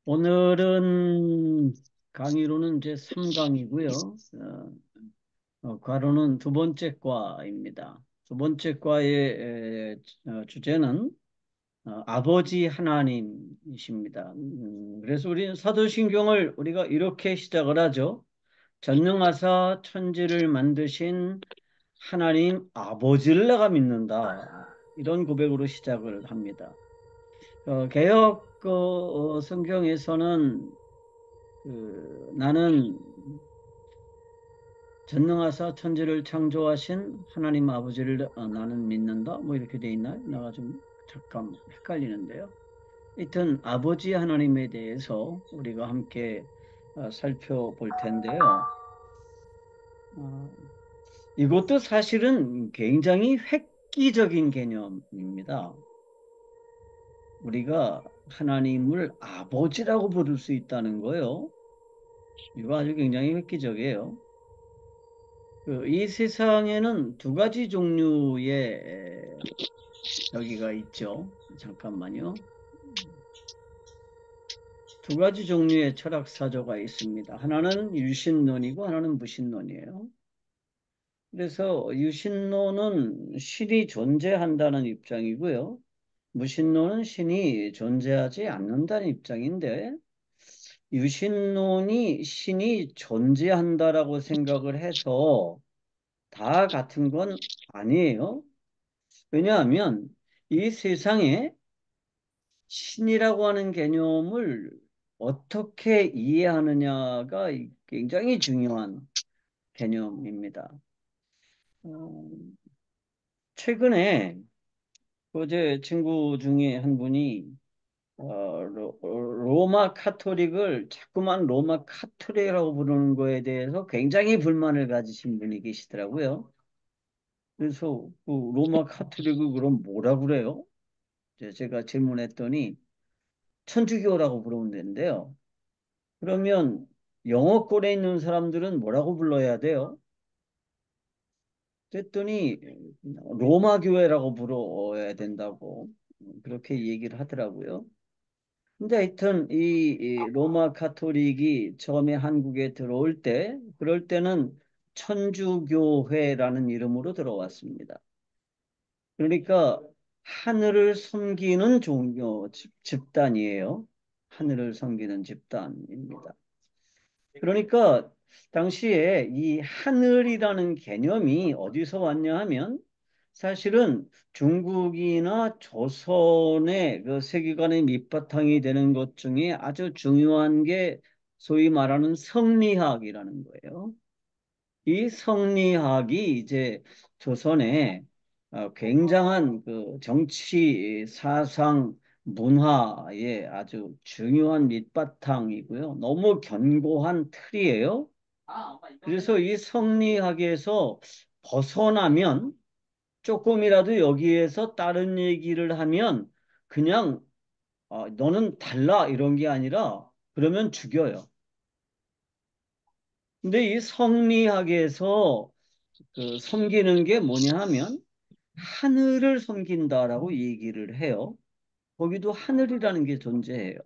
오늘은 강의로는 제 3강이고요. 과로는 두 번째 과입니다. 두 번째 과의 주제는 아버지 하나님이십니다. 그래서 우리 사도신경을 우리가 이렇게 시작을 하죠. 전능하사 천지를 만드신 하나님 아버지를 내가 믿는다. 이런 고백으로 시작을 합니다. 개역 성경에서는 나는 전능하사 천지를 창조하신 하나님 아버지를 나는 믿는다. 뭐 이렇게 돼 있나요? 내가 좀 잠깐 헷갈리는데요. 하여튼 아버지 하나님에 대해서 우리가 함께 살펴볼 텐데요. 어, 이것도 사실은 굉장히 획기적인 개념입니다. 우리가 하나님을 아버지라고 부를 수 있다는 거요. 이거 아주 굉장히 획기적이에요. 이 세상에는 두 가지 종류의 여기가 있죠. 잠깐만요. 두 가지 종류의 철학 사조가 있습니다. 하나는 유신론이고 하나는 무신론이에요. 그래서 유신론은 신이 존재한다는 입장이고요. 무신론은 신이 존재하지 않는다는 입장인데 유신론이 신이 존재한다라고 생각을 해서 다 같은 건 아니에요. 왜냐하면 이 세상에 신이라고 하는 개념을 어떻게 이해하느냐가 굉장히 중요한 개념입니다. 어, 최근에 어제 친구 중에 한 분이 로마 카톨릭을 자꾸만 로마 카톨릭이라고 부르는 거에 대해서 굉장히 불만을 가지신 분이 계시더라고요. 그래서 그 로마 카톨릭을 그럼 뭐라 그래요? 제가 질문했더니 천주교라고 부르면 되는데요. 그러면 영어권에 있는 사람들은 뭐라고 불러야 돼요? 그랬더니 로마 교회라고 불러야 된다고 그렇게 얘기를 하더라고요. 근데 하여튼 이 로마 카톨릭이 처음에 한국에 들어올 때 그럴 때는 천주교회라는 이름으로 들어왔습니다. 그러니까 하늘을 섬기는 종교 집단이에요. 하늘을 섬기는 집단입니다. 그러니까 당시에 이 하늘이라는 개념이 어디서 왔냐 하면 사실은 중국이나 조선의 그 세계관의 밑바탕이 되는 것 중에 아주 중요한 게 소위 말하는 성리학이라는 거예요. 이 성리학이 이제 조선의 굉장한 그 정치, 사상, 문화의 아주 중요한 밑바탕이고요. 너무 견고한 틀이에요. 그래서 이 성리학에서 벗어나면 조금이라도 여기에서 다른 얘기를 하면 그냥 너는 달라 이런 게 아니라 그러면 죽여요. 근데 이 성리학에서 그 섬기는 게 뭐냐 하면 하늘을 섬긴다라고 얘기를 해요. 거기도 하늘이라는 게 존재해요.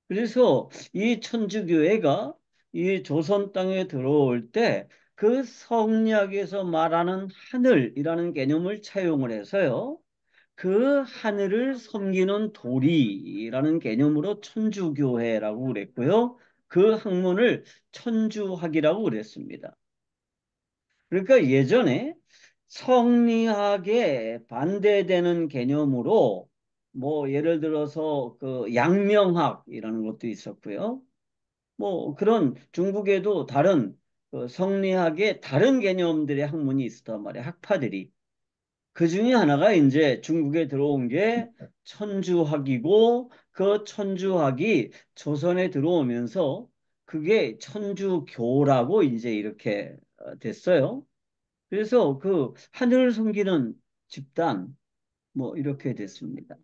그래서 이 천주교회가 이 조선 땅에 들어올 때 그 성리학에서 말하는 하늘이라는 개념을 차용을 해서요. 그 하늘을 섬기는 도리라는 개념으로 천주교회라고 그랬고요. 그 학문을 천주학이라고 그랬습니다. 그러니까 예전에 성리학에 반대되는 개념으로 뭐 예를 들어서 그 양명학이라는 것도 있었고요. 뭐 그런 중국에도 다른 그 성리학의 다른 개념들의 학문이 있었단 말이에요. 학파들이. 그 중에 하나가 이제 중국에 들어온 게 천주학이고 그 천주학이 조선에 들어오면서 그게 천주교라고 이제 이렇게 됐어요. 그래서 그 하늘을 섬기는 집단 뭐 이렇게 됐습니다.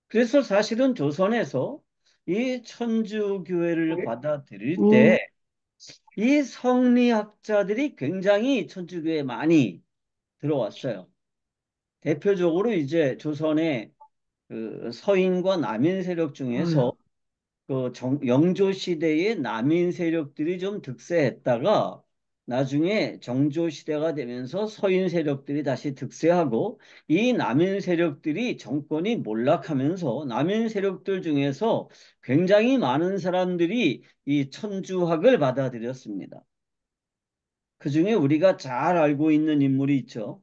그래서 사실은 조선에서 이 천주교회를 받아들일 음, 때 이 성리학자들이 굉장히 천주교에 많이 들어왔어요. 대표적으로 이제 조선의 그 서인과 남인 세력 중에서 아유, 그 영조 시대의 남인 세력들이 좀 득세했다가 나중에 정조 시대가 되면서 서인 세력들이 다시 득세하고 이 남인 세력들이 정권이 몰락하면서 남인 세력들 중에서 굉장히 많은 사람들이 이 천주학을 받아들였습니다. 그중에 우리가 잘 알고 있는 인물이 있죠.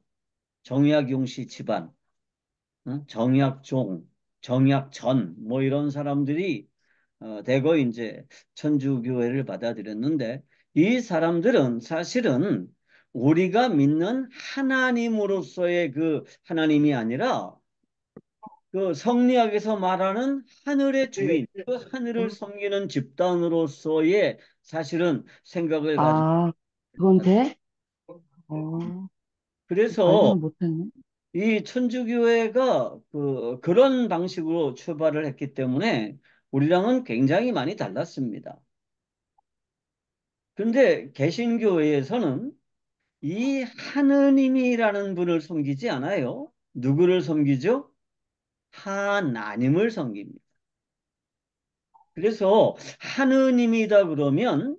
정약용씨 집안, 정약종, 정약전 뭐 이런 사람들이 대거 이제 천주교회를 받아들였는데 이 사람들은 사실은 우리가 믿는 하나님으로서의 그 하나님이 아니라 그 성리학에서 말하는 하늘의 주인, 그 하늘을 섬기는 집단으로서의 사실은 생각을 가지고 아, 그건 돼? 어, 그래서 발견을 못했네. 이 천주교회가 그런 방식으로 출발을 했기 때문에 우리랑은 굉장히 많이 달랐습니다. 근데 개신교회에서는 이 하느님이라는 분을 섬기지 않아요. 누구를 섬기죠? 하나님을 섬깁니다. 그래서 하느님이다 그러면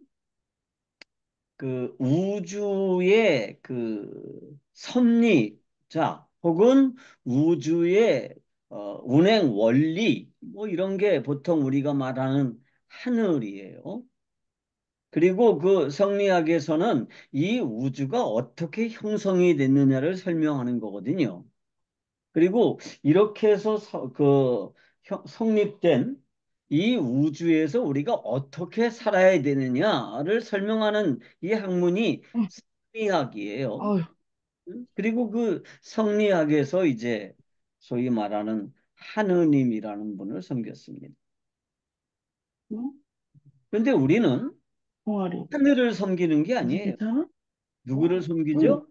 그 우주의 그 섭리자 혹은 우주의 운행 원리 뭐 이런 게 보통 우리가 말하는 하늘이에요. 그리고 그 성리학에서는 이 우주가 어떻게 형성이 됐느냐를 설명하는 거거든요. 그리고 이렇게 해서 성립된 이 우주에서 우리가 어떻게 살아야 되느냐를 설명하는 이 학문이 성리학이에요. 아유, 그리고 그 성리학에서 이제 소위 말하는 하느님이라는 분을 섬겼습니다. 응? 그런데 우리는 동아리. 하늘을 섬기는 게 이제 아니에요. 괜찮아? 누구를 응. 섬기죠?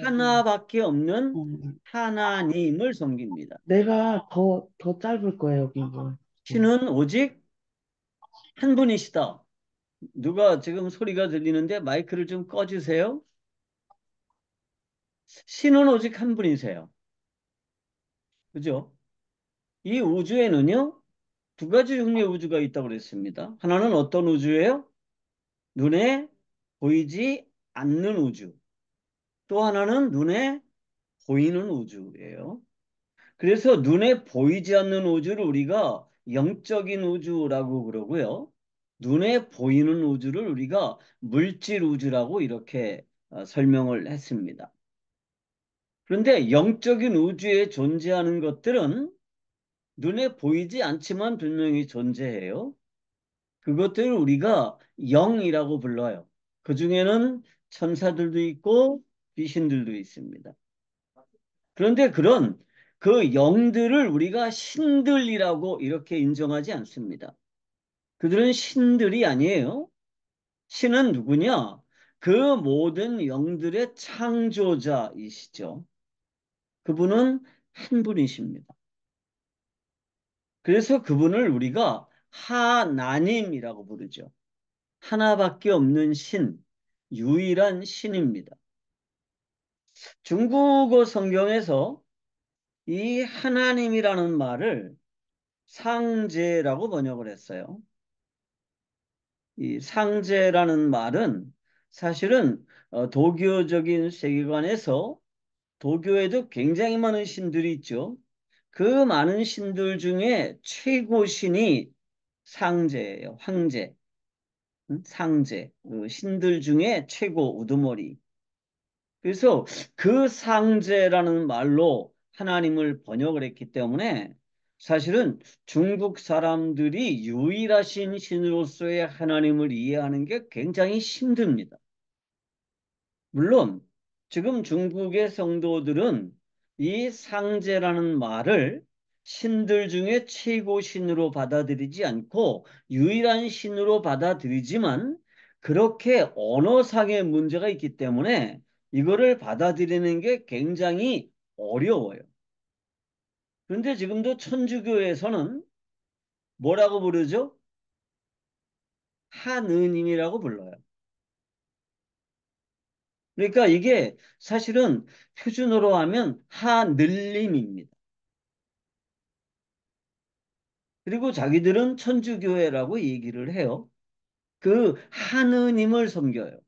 하나밖에 없는 어, 하나님을 섬깁니다. 내가 더 짧을 거야, 여기 이거. 신은 오직 한 분이시다. 누가 지금 소리가 들리는데 마이크를 좀 꺼주세요. 신은 오직 한 분이세요. 그죠? 이 우주에는요, 두 가지 종류의 우주가 있다고 그랬습니다. 하나는 어떤 우주예요? 눈에 보이지 않는 우주. 또 하나는 눈에 보이는 우주예요. 그래서 눈에 보이지 않는 우주를 우리가 영적인 우주라고 그러고요. 눈에 보이는 우주를 우리가 물질 우주라고 이렇게 설명을 했습니다. 그런데 영적인 우주에 존재하는 것들은 눈에 보이지 않지만 분명히 존재해요. 그것들을 우리가 영이라고 불러요. 그 중에는 천사들도 있고 귀신들도 있습니다. 그런데 그런 그 영들을 우리가 신들이라고 이렇게 인정하지 않습니다. 그들은 신들이 아니에요. 신은 누구냐? 그 모든 영들의 창조자이시죠. 그분은 한 분이십니다. 그래서 그분을 우리가 하나님이라고 부르죠. 하나밖에 없는 신, 유일한 신입니다. 중국어 성경에서 이 하나님이라는 말을 상제라고 번역을 했어요. 이 상제라는 말은 사실은 도교적인 세계관에서 도교에도 굉장히 많은 신들이 있죠. 그 많은 신들 중에 최고 신이 상제예요. 황제, 상제. 그 신들 중에 최고 우두머리. 그래서 그 상제라는 말로 하나님을 번역을 했기 때문에 사실은 중국 사람들이 유일하신 신으로서의 하나님을 이해하는 게 굉장히 힘듭니다. 물론 지금 중국의 성도들은 이 상제라는 말을 신들 중에 최고 신으로 받아들이지 않고 유일한 신으로 받아들이지만 그렇게 언어상의 문제가 있기 때문에 이거를 받아들이는 게 굉장히 어려워요. 그런데 지금도 천주교에서는 뭐라고 부르죠? 하느님이라고 불러요. 그러니까 이게 사실은 표준어로 하면 하늘님입니다. 그리고 자기들은 천주교회라고 얘기를 해요. 그 하느님을 섬겨요.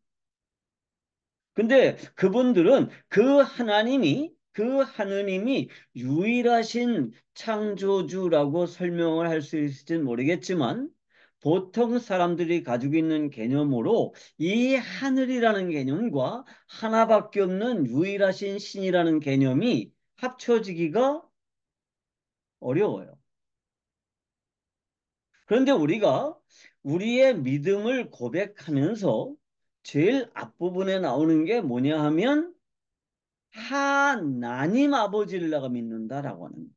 근데 그분들은 그 하느님이 유일하신 창조주라고 설명을 할 수 있을지는 모르겠지만 보통 사람들이 가지고 있는 개념으로 이 하늘이라는 개념과 하나밖에 없는 유일하신 신이라는 개념이 합쳐지기가 어려워요. 그런데 우리가 우리의 믿음을 고백하면서 제일 앞부분에 나오는 게 뭐냐 하면 하나님 아버지를 내가 믿는다라고 하는 거예요.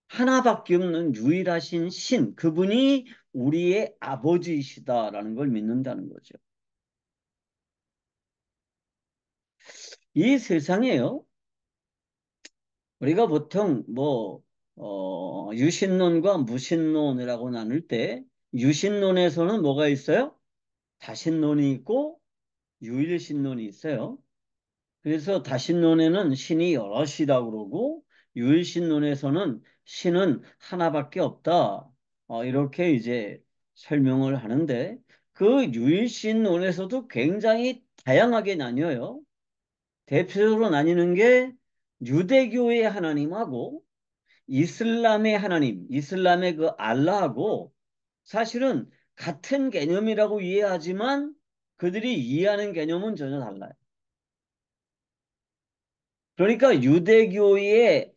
하나밖에 없는 유일하신 신, 그분이 우리의 아버지이시다라는 걸 믿는다는 거죠. 이 세상에요, 우리가 보통 유신론과 무신론이라고 나눌 때, 유신론에서는 뭐가 있어요? 다신론이 있고, 유일신론이 있어요. 그래서 다신론에는 신이 여럿이라고 그러고 유일신론에서는 신은 하나밖에 없다. 이렇게 이제 설명을 하는데 그 유일신론에서도 굉장히 다양하게 나뉘어요. 대표적으로 나뉘는 게 유대교의 하나님하고 이슬람의 하나님, 이슬람의 그 알라하고 사실은 같은 개념이라고 이해하지만 그들이 이해하는 개념은 전혀 달라요. 그러니까 유대교의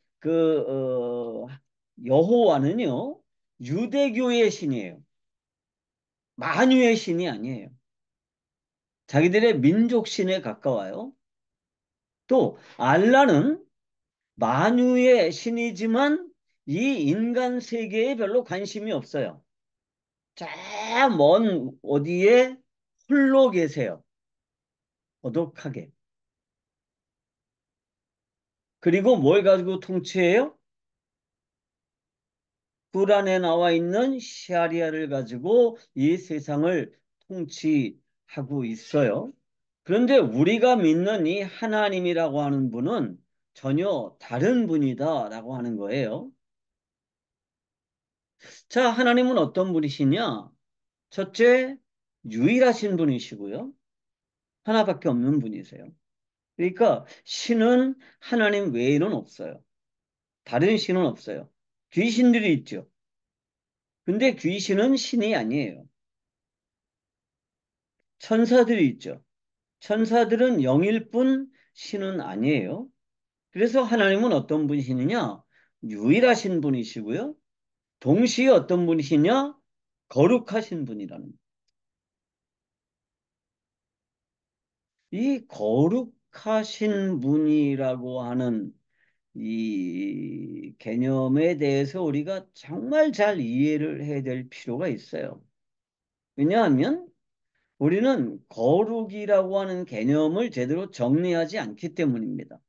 여호와는요, 유대교의 신이에요. 만유의 신이 아니에요. 자기들의 민족 신에 가까워요. 또 알라는 만유의 신이지만 이 인간 세계에 별로 관심이 없어요. 저 먼 어디에 홀로 계세요. 고독하게. 그리고 뭘 가지고 통치해요? 꾸란에 나와 있는 샤리아를 가지고 이 세상을 통치하고 있어요. 그런데 우리가 믿는 이 하나님이라고 하는 분은 전혀 다른 분이다라고 하는 거예요. 자, 하나님은 어떤 분이시냐? 첫째, 유일하신 분이시고요. 하나밖에 없는 분이세요. 그러니까 신은 하나님 외에는 없어요. 다른 신은 없어요. 귀신들이 있죠. 근데 귀신은 신이 아니에요. 천사들이 있죠. 천사들은 영일 뿐 신은 아니에요. 그래서 하나님은 어떤 분이시느냐? 유일하신 분이시고요. 동시에 어떤 분이시냐? 거룩하신 분이라는. 이 거룩하신 분이라고 하는 이 개념에 대해서 우리가 정말 잘 이해를 해야 될 필요가 있어요. 왜냐하면 우리는 거룩이라고 하는 개념을 제대로 정리하지 않기 때문입니다.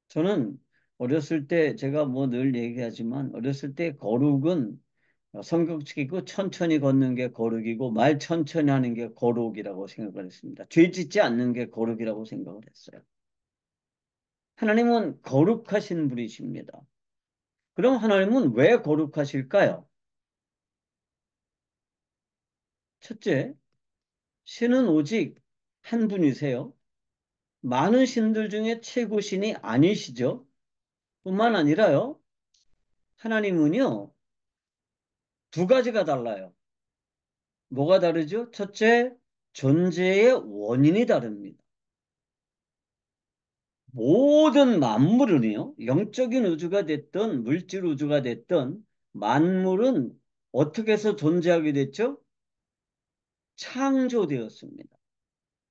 저는 어렸을 때 제가 뭐 늘 얘기하지만 어렸을 때 거룩은 성경책이고 천천히 걷는 게 거룩이고 말 천천히 하는 게 거룩이라고 생각을 했습니다. 죄 짓지 않는 게 거룩이라고 생각을 했어요. 하나님은 거룩하신 분이십니다. 그럼 하나님은 왜 거룩하실까요? 첫째, 신은 오직 한 분이세요. 많은 신들 중에 최고 신이 아니시죠. 뿐만 아니라요. 하나님은요. 두 가지가 달라요. 뭐가 다르죠? 첫째, 존재의 원인이 다릅니다. 모든 만물은요, 영적인 우주가 됐든 물질 우주가 됐든 만물은 어떻게 해서 존재하게 됐죠? 창조되었습니다.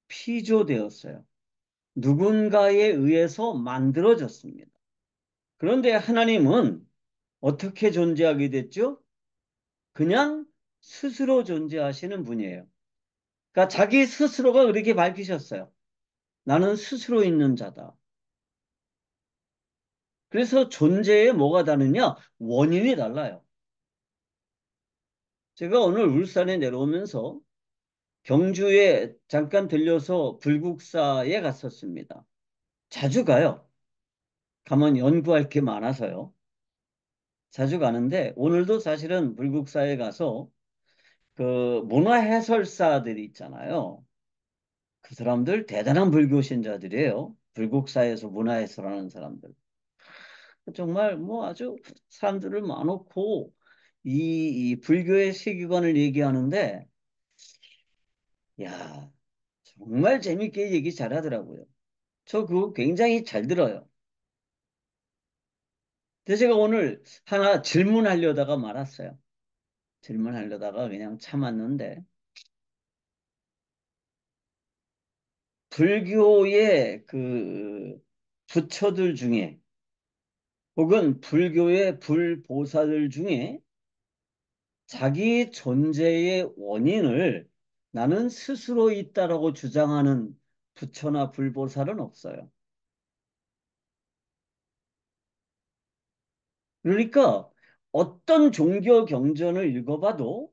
피조되었어요. 누군가에 의해서 만들어졌습니다. 그런데 하나님은 어떻게 존재하게 됐죠? 그냥 스스로 존재하시는 분이에요. 그러니까 자기 스스로가 그렇게 밝히셨어요. 나는 스스로 있는 자다. 그래서 존재에 뭐가 다르냐? 원인이 달라요. 제가 오늘 울산에 내려오면서 경주에 잠깐 들려서 불국사에 갔었습니다. 자주 가요. 가면 연구할 게 많아서요. 자주 가는데 오늘도 사실은 불국사에 가서 그 문화해설사들이 있잖아요. 그 사람들 대단한 불교 신자들이에요. 불국사에서 문화해설하는 사람들. 정말 뭐 아주 사람들을 많고 이 불교의 세계관을 얘기하는데 야 정말 재밌게 얘기 잘하더라고요. 저 그거 굉장히 잘 들어요. 그래서 제가 오늘 하나 질문하려다가 말았어요. 질문하려다가 그냥 참았는데 불교의 그 부처들 중에 혹은 불교의 불보살들 중에 자기 존재의 원인을 나는 스스로 있다라고 주장하는 부처나 불보살은 없어요. 그러니까 어떤 종교 경전을 읽어봐도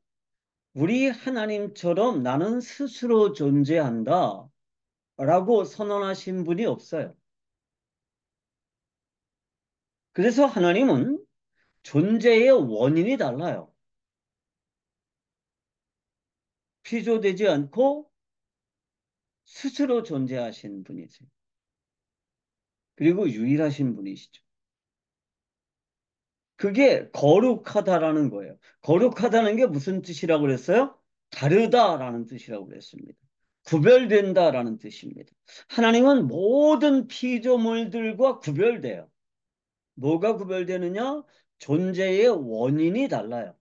우리 하나님처럼 나는 스스로 존재한다 라고 선언하신 분이 없어요. 그래서 하나님은 존재의 원인이 달라요. 피조되지 않고 스스로 존재하신 분이세요. 그리고 유일하신 분이시죠. 그게 거룩하다라는 거예요. 거룩하다는 게 무슨 뜻이라고 그랬어요? 다르다라는 뜻이라고 그랬습니다. 구별된다라는 뜻입니다. 하나님은 모든 피조물들과 구별돼요. 뭐가 구별되느냐? 존재의 원인이 달라요.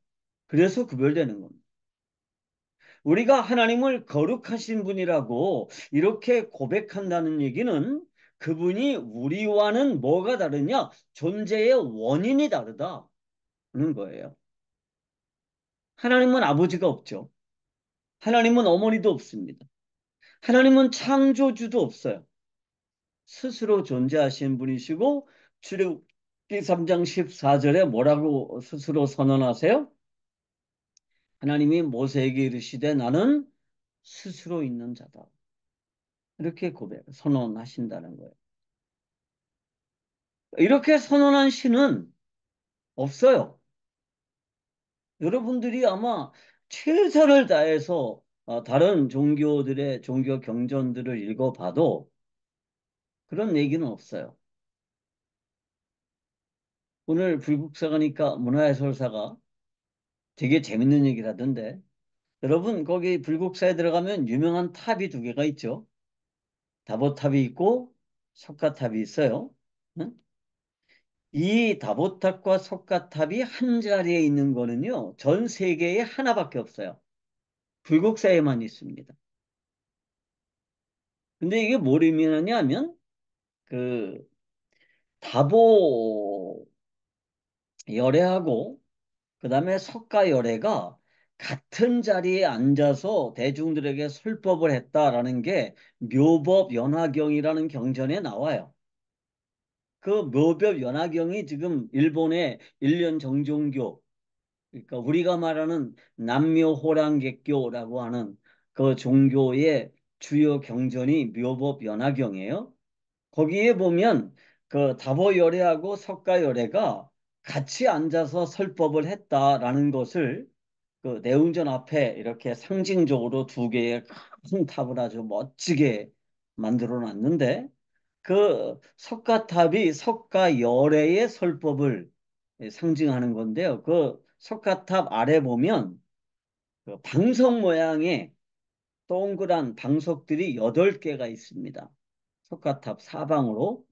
그래서 구별되는 겁니다. 우리가 하나님을 거룩하신 분이라고 이렇게 고백한다는 얘기는 그분이 우리와는 뭐가 다르냐? 존재의 원인이 다르다는 거예요. 하나님은 아버지가 없죠. 하나님은 어머니도 없습니다. 하나님은 창조주도 없어요. 스스로 존재하신 분이시고 출애굽기 3장 14절에 뭐라고 스스로 선언하세요? 하나님이 모세에게 이르시되 나는 스스로 있는 자다. 이렇게 선언하신다는 거예요. 이렇게 선언한 신은 없어요. 여러분들이 아마 최선을 다해서 다른 종교들의 종교 경전들을 읽어봐도 그런 얘기는 없어요. 오늘 불국사 가니까 문화해설사가 되게 재밌는 얘기를 하던데 여러분 거기 불국사에 들어가면 유명한 탑이 두 개가 있죠. 다보탑이 있고 석가탑이 있어요. 응? 이 다보탑과 석가탑이 한 자리에 있는 거는요. 전 세계에 하나밖에 없어요. 불국사에만 있습니다. 근데 이게 뭘 의미하냐 하면 그 다보 열애하고 그다음에 석가 열애가 같은 자리에 앉아서 대중들에게 설법을 했다라는 게 묘법 연화경이라는 경전에 나와요. 그 묘법 연화경이 지금 일본의 일련 정종교 그러니까 우리가 말하는 남묘호랑객교라고 하는 그 종교의 주요 경전이 묘법 연화경이에요. 거기에 보면 그 다보열애하고 석가열애가 같이 앉아서 설법을 했다라는 것을 그 내웅전 앞에 이렇게 상징적으로 두 개의 큰 탑을 아주 멋지게 만들어 놨는데 그 석가탑이 석가열애의 설법을 상징하는 건데요. 그 석가탑 아래 보면 그 방석 모양의 동그란 방석들이 8개가 있습니다. 석가탑 사방으로.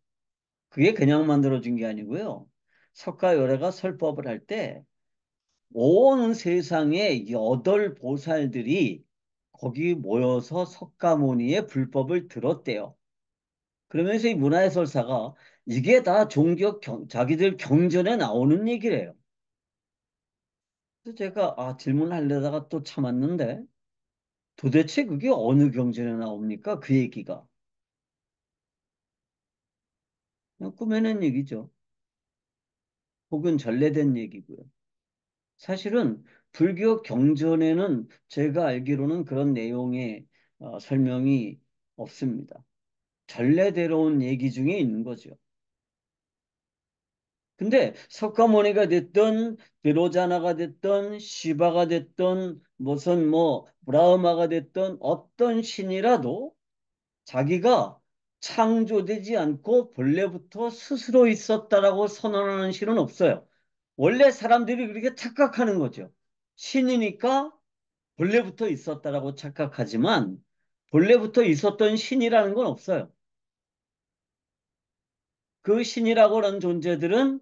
그게 그냥 만들어진 게 아니고요. 석가열애가 설법을 할 때 온 세상의 8보살들이 거기 모여서 석가모니의 불법을 들었대요. 그러면서 이 문화해설사가 이게 다 자기들 경전에 나오는 얘기래요. 그래서 제가 질문하려다가 또 참았는데 도대체 그게 어느 경전에 나옵니까? 그 얘기가. 그냥 꾸며낸 얘기죠. 혹은 전래된 얘기고요. 사실은 불교 경전에는 제가 알기로는 그런 내용의 설명이 없습니다. 전래대로 온 얘기 중에 있는 거죠. 근데 석가모니가 됐든 비로자나가 됐든 시바가 됐든 무슨 뭐 브라흐마가 됐든 어떤 신이라도 자기가 창조되지 않고 본래부터 스스로 있었다라고 선언하는 신은 없어요. 원래 사람들이 그렇게 착각하는 거죠. 신이니까 본래부터 있었다라고 착각하지만 본래부터 있었던 신이라는 건 없어요. 그 신이라고 하는 존재들은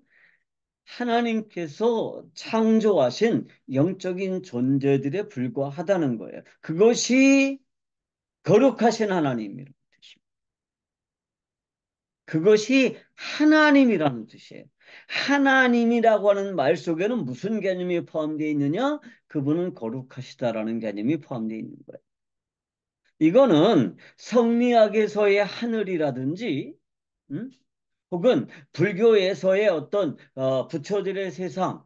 하나님께서 창조하신 영적인 존재들에 불과하다는 거예요. 그것이 거룩하신 하나님이라는 뜻입니다. 그것이 하나님이라는 뜻이에요. 하나님이라고 하는 말 속에는 무슨 개념이 포함되어 있느냐? 그분은 거룩하시다라는 개념이 포함되어 있는 거예요. 이거는 성리학에서의 하늘이라든지, 음? 혹은 불교에서의 어떤 부처들의 세상,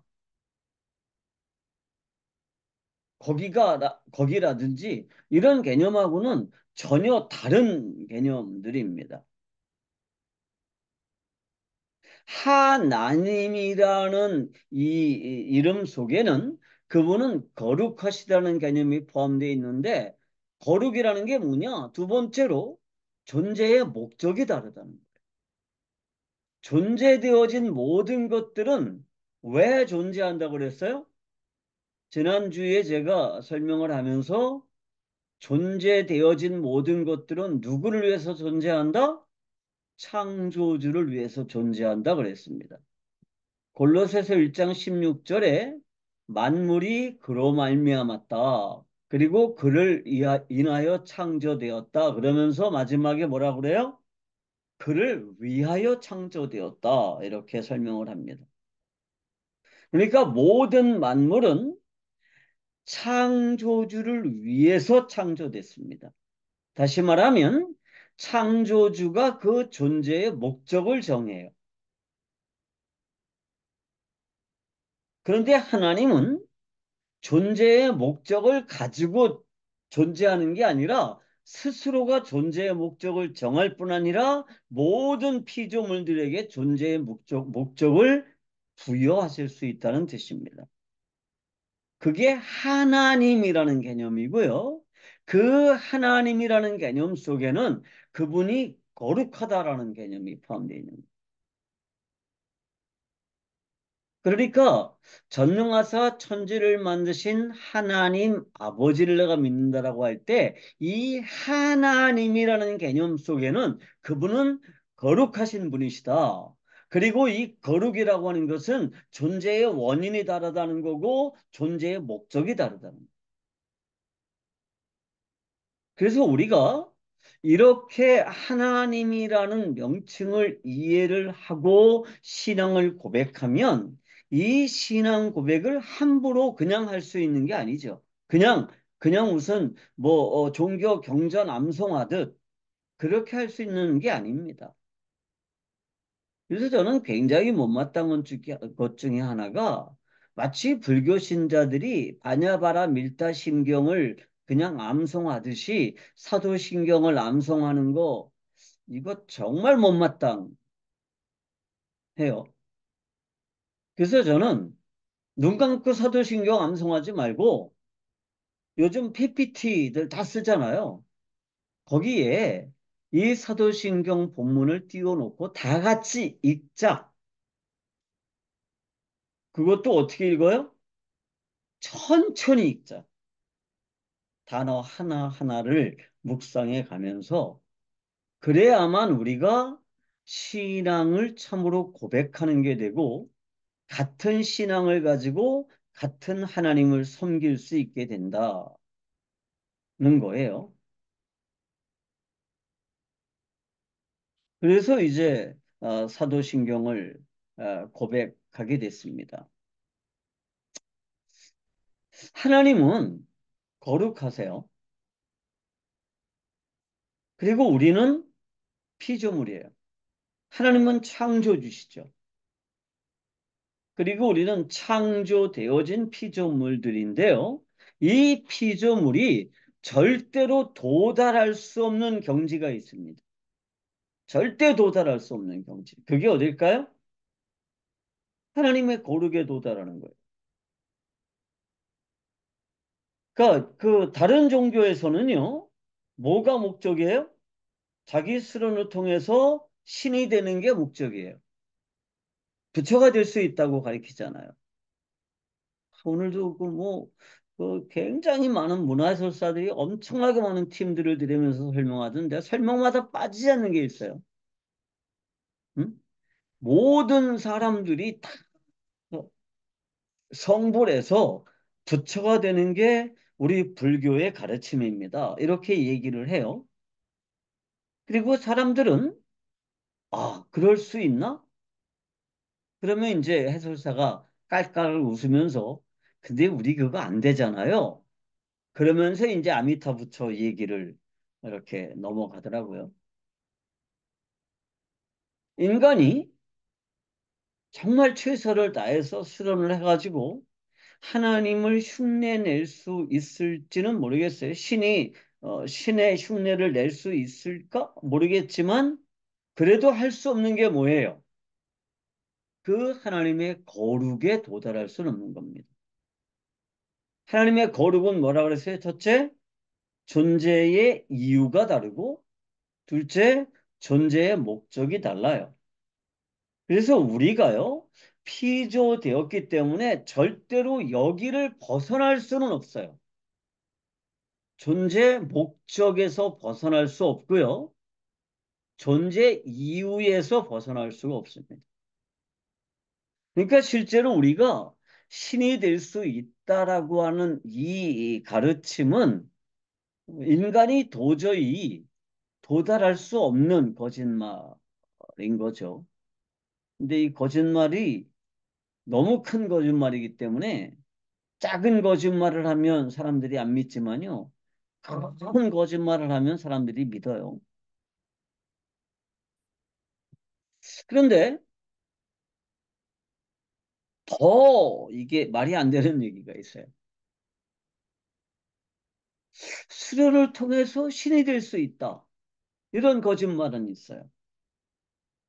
거기라든지 이런 개념하고는 전혀 다른 개념들입니다. 하나님이라는 이 이름 속에는 그분은 거룩하시다는 개념이 포함되어 있는데 거룩이라는 게 뭐냐? 두 번째로 존재의 목적이 다르다는 거예요. 존재되어진 모든 것들은 왜 존재한다고 그랬어요? 지난주에 제가 설명을 하면서 존재되어진 모든 것들은 누구를 위해서 존재한다? 창조주를 위해서 존재한다 그랬습니다. 골로새서 1장 16절에 만물이 그로 말미암았다. 그리고 그를 인하여 창조되었다. 그러면서 마지막에 뭐라 그래요? 그를 위하여 창조되었다. 이렇게 설명을 합니다. 그러니까 모든 만물은 창조주를 위해서 창조됐습니다. 다시 말하면 창조주가 그 존재의 목적을 정해요. 그런데 하나님은 존재의 목적을 가지고 존재하는 게 아니라 스스로가 존재의 목적을 정할 뿐 아니라 모든 피조물들에게 존재의 목적을 부여하실 수 있다는 뜻입니다. 그게 하나님이라는 개념이고요. 그 하나님이라는 개념 속에는 그분이 거룩하다라는 개념이 포함되어 있는 거예요. 그러니까 전능하사 천지를 만드신 하나님 아버지를 내가 믿는다라고 할 때 이 하나님이라는 개념 속에는 그분은 거룩하신 분이시다. 그리고 이 거룩이라고 하는 것은 존재의 원인이 다르다는 거고 존재의 목적이 다르다는 거예요. 그래서 우리가 이렇게 하나님이라는 명칭을 이해를 하고 신앙을 고백하면 이 신앙 고백을 함부로 그냥 할 수 있는 게 아니죠. 그냥 무슨 뭐 종교 경전 암송하듯 그렇게 할 수 있는 게 아닙니다. 그래서 저는 굉장히 못마땅한 것 중에 하나가 마치 불교 신자들이 바냐바라 밀타 심경을 그냥 암송하듯이 사도신경을 암송하는 거 이거 정말 못마땅해요. 그래서 저는 눈 감고 사도신경 암송하지 말고 요즘 PPT들 다 쓰잖아요. 거기에 이 사도신경 본문을 띄워놓고 다 같이 읽자. 그것도 어떻게 읽어요? 천천히 읽자. 단어 하나하나를 묵상해 가면서 그래야만 우리가 신앙을 참으로 고백하는 게 되고 같은 신앙을 가지고 같은 하나님을 섬길 수 있게 된다는 거예요. 그래서 이제 사도신경을 고백하게 됐습니다. 하나님은 거룩하세요. 그리고 우리는 피조물이에요. 하나님은 창조주시죠. 그리고 우리는 창조되어진 피조물들인데요. 이 피조물이 절대로 도달할 수 없는 경지가 있습니다. 절대 도달할 수 없는 경지. 그게 어딜까요? 하나님의 거룩에 도달하는 거예요. 그러니까 그 다른 종교에서는요, 뭐가 목적이에요? 자기 수련을 통해서 신이 되는 게 목적이에요. 부처가 될 수 있다고 가르치잖아요. 오늘도 그 굉장히 많은 문화해설사들이 엄청나게 많은 팀들을 들이면서 설명하던데 설명마다 빠지지 않는 게 있어요. 응? 모든 사람들이 다 성불해서 부처가 되는 게 우리 불교의 가르침입니다. 이렇게 얘기를 해요. 그리고 사람들은 그럴 수 있나? 그러면 이제 해설사가 깔깔 웃으면서 근데 우리 그거 안 되잖아요. 그러면서 이제 아미타 부처 얘기를 이렇게 넘어가더라고요. 인간이 정말 최선을 다해서 수련을 해가지고 하나님을 흉내낼 수 있을지는 모르겠어요. 신의 흉내를 낼 수 있을까? 모르겠지만 그래도 할 수 없는 게 뭐예요? 그 하나님의 거룩에 도달할 수는 없는 겁니다. 하나님의 거룩은 뭐라 그랬어요? 첫째, 존재의 이유가 다르고 둘째, 존재의 목적이 달라요. 그래서 우리가요, 피조되었기 때문에 절대로 여기를 벗어날 수는 없어요. 존재 목적에서 벗어날 수 없고요. 존재 이유에서 벗어날 수가 없습니다. 그러니까 실제로 우리가 신이 될 수 있다라고 하는 이 가르침은 인간이 도저히 도달할 수 없는 거짓말인 거죠. 근데 이 거짓말이 너무 큰 거짓말이기 때문에 작은 거짓말을 하면 사람들이 안 믿지만요. 큰 거짓말을 하면 사람들이 믿어요. 그런데 더 이게 말이 안 되는 얘기가 있어요. 수련을 통해서 신이 될 수 있다. 이런 거짓말은 있어요.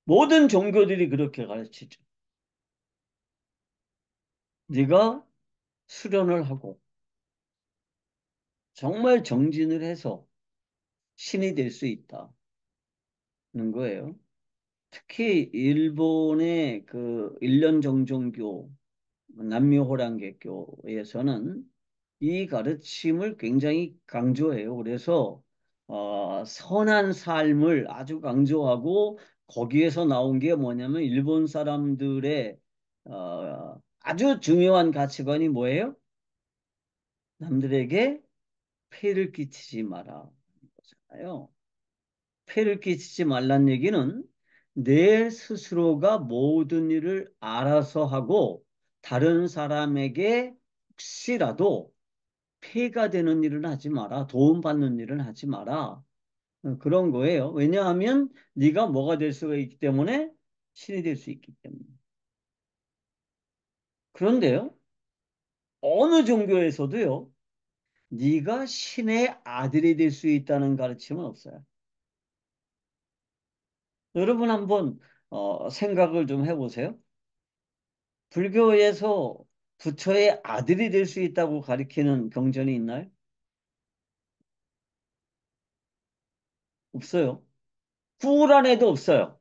모든 종교들이 그렇게 가르치죠. 네가 수련을 하고 정말 정진을 해서 신이 될 수 있다는 거예요. 특히 일본의 그 일련정종교 남묘호랑개교에서는 이 가르침을 굉장히 강조해요. 그래서 선한 삶을 아주 강조하고 거기에서 나온 게 뭐냐면 일본 사람들의 아주 중요한 가치관이 뭐예요? 남들에게 폐를 끼치지 마라. 거잖아요. 폐를 끼치지 말란 얘기는 내 스스로가 모든 일을 알아서 하고 다른 사람에게 혹시라도 폐가 되는 일은 하지 마라. 도움받는 일은 하지 마라. 그런 거예요. 왜냐하면 네가 뭐가 될 수가 있기 때문에 신이 될 수 있기 때문에. 그런데요. 어느 종교에서도요. 네가 신의 아들이 될 수 있다는 가르침은 없어요. 여러분 한번 생각을 좀 해보세요. 불교에서 부처의 아들이 될 수 있다고 가리키는 경전이 있나요? 없어요. 구란에도 없어요.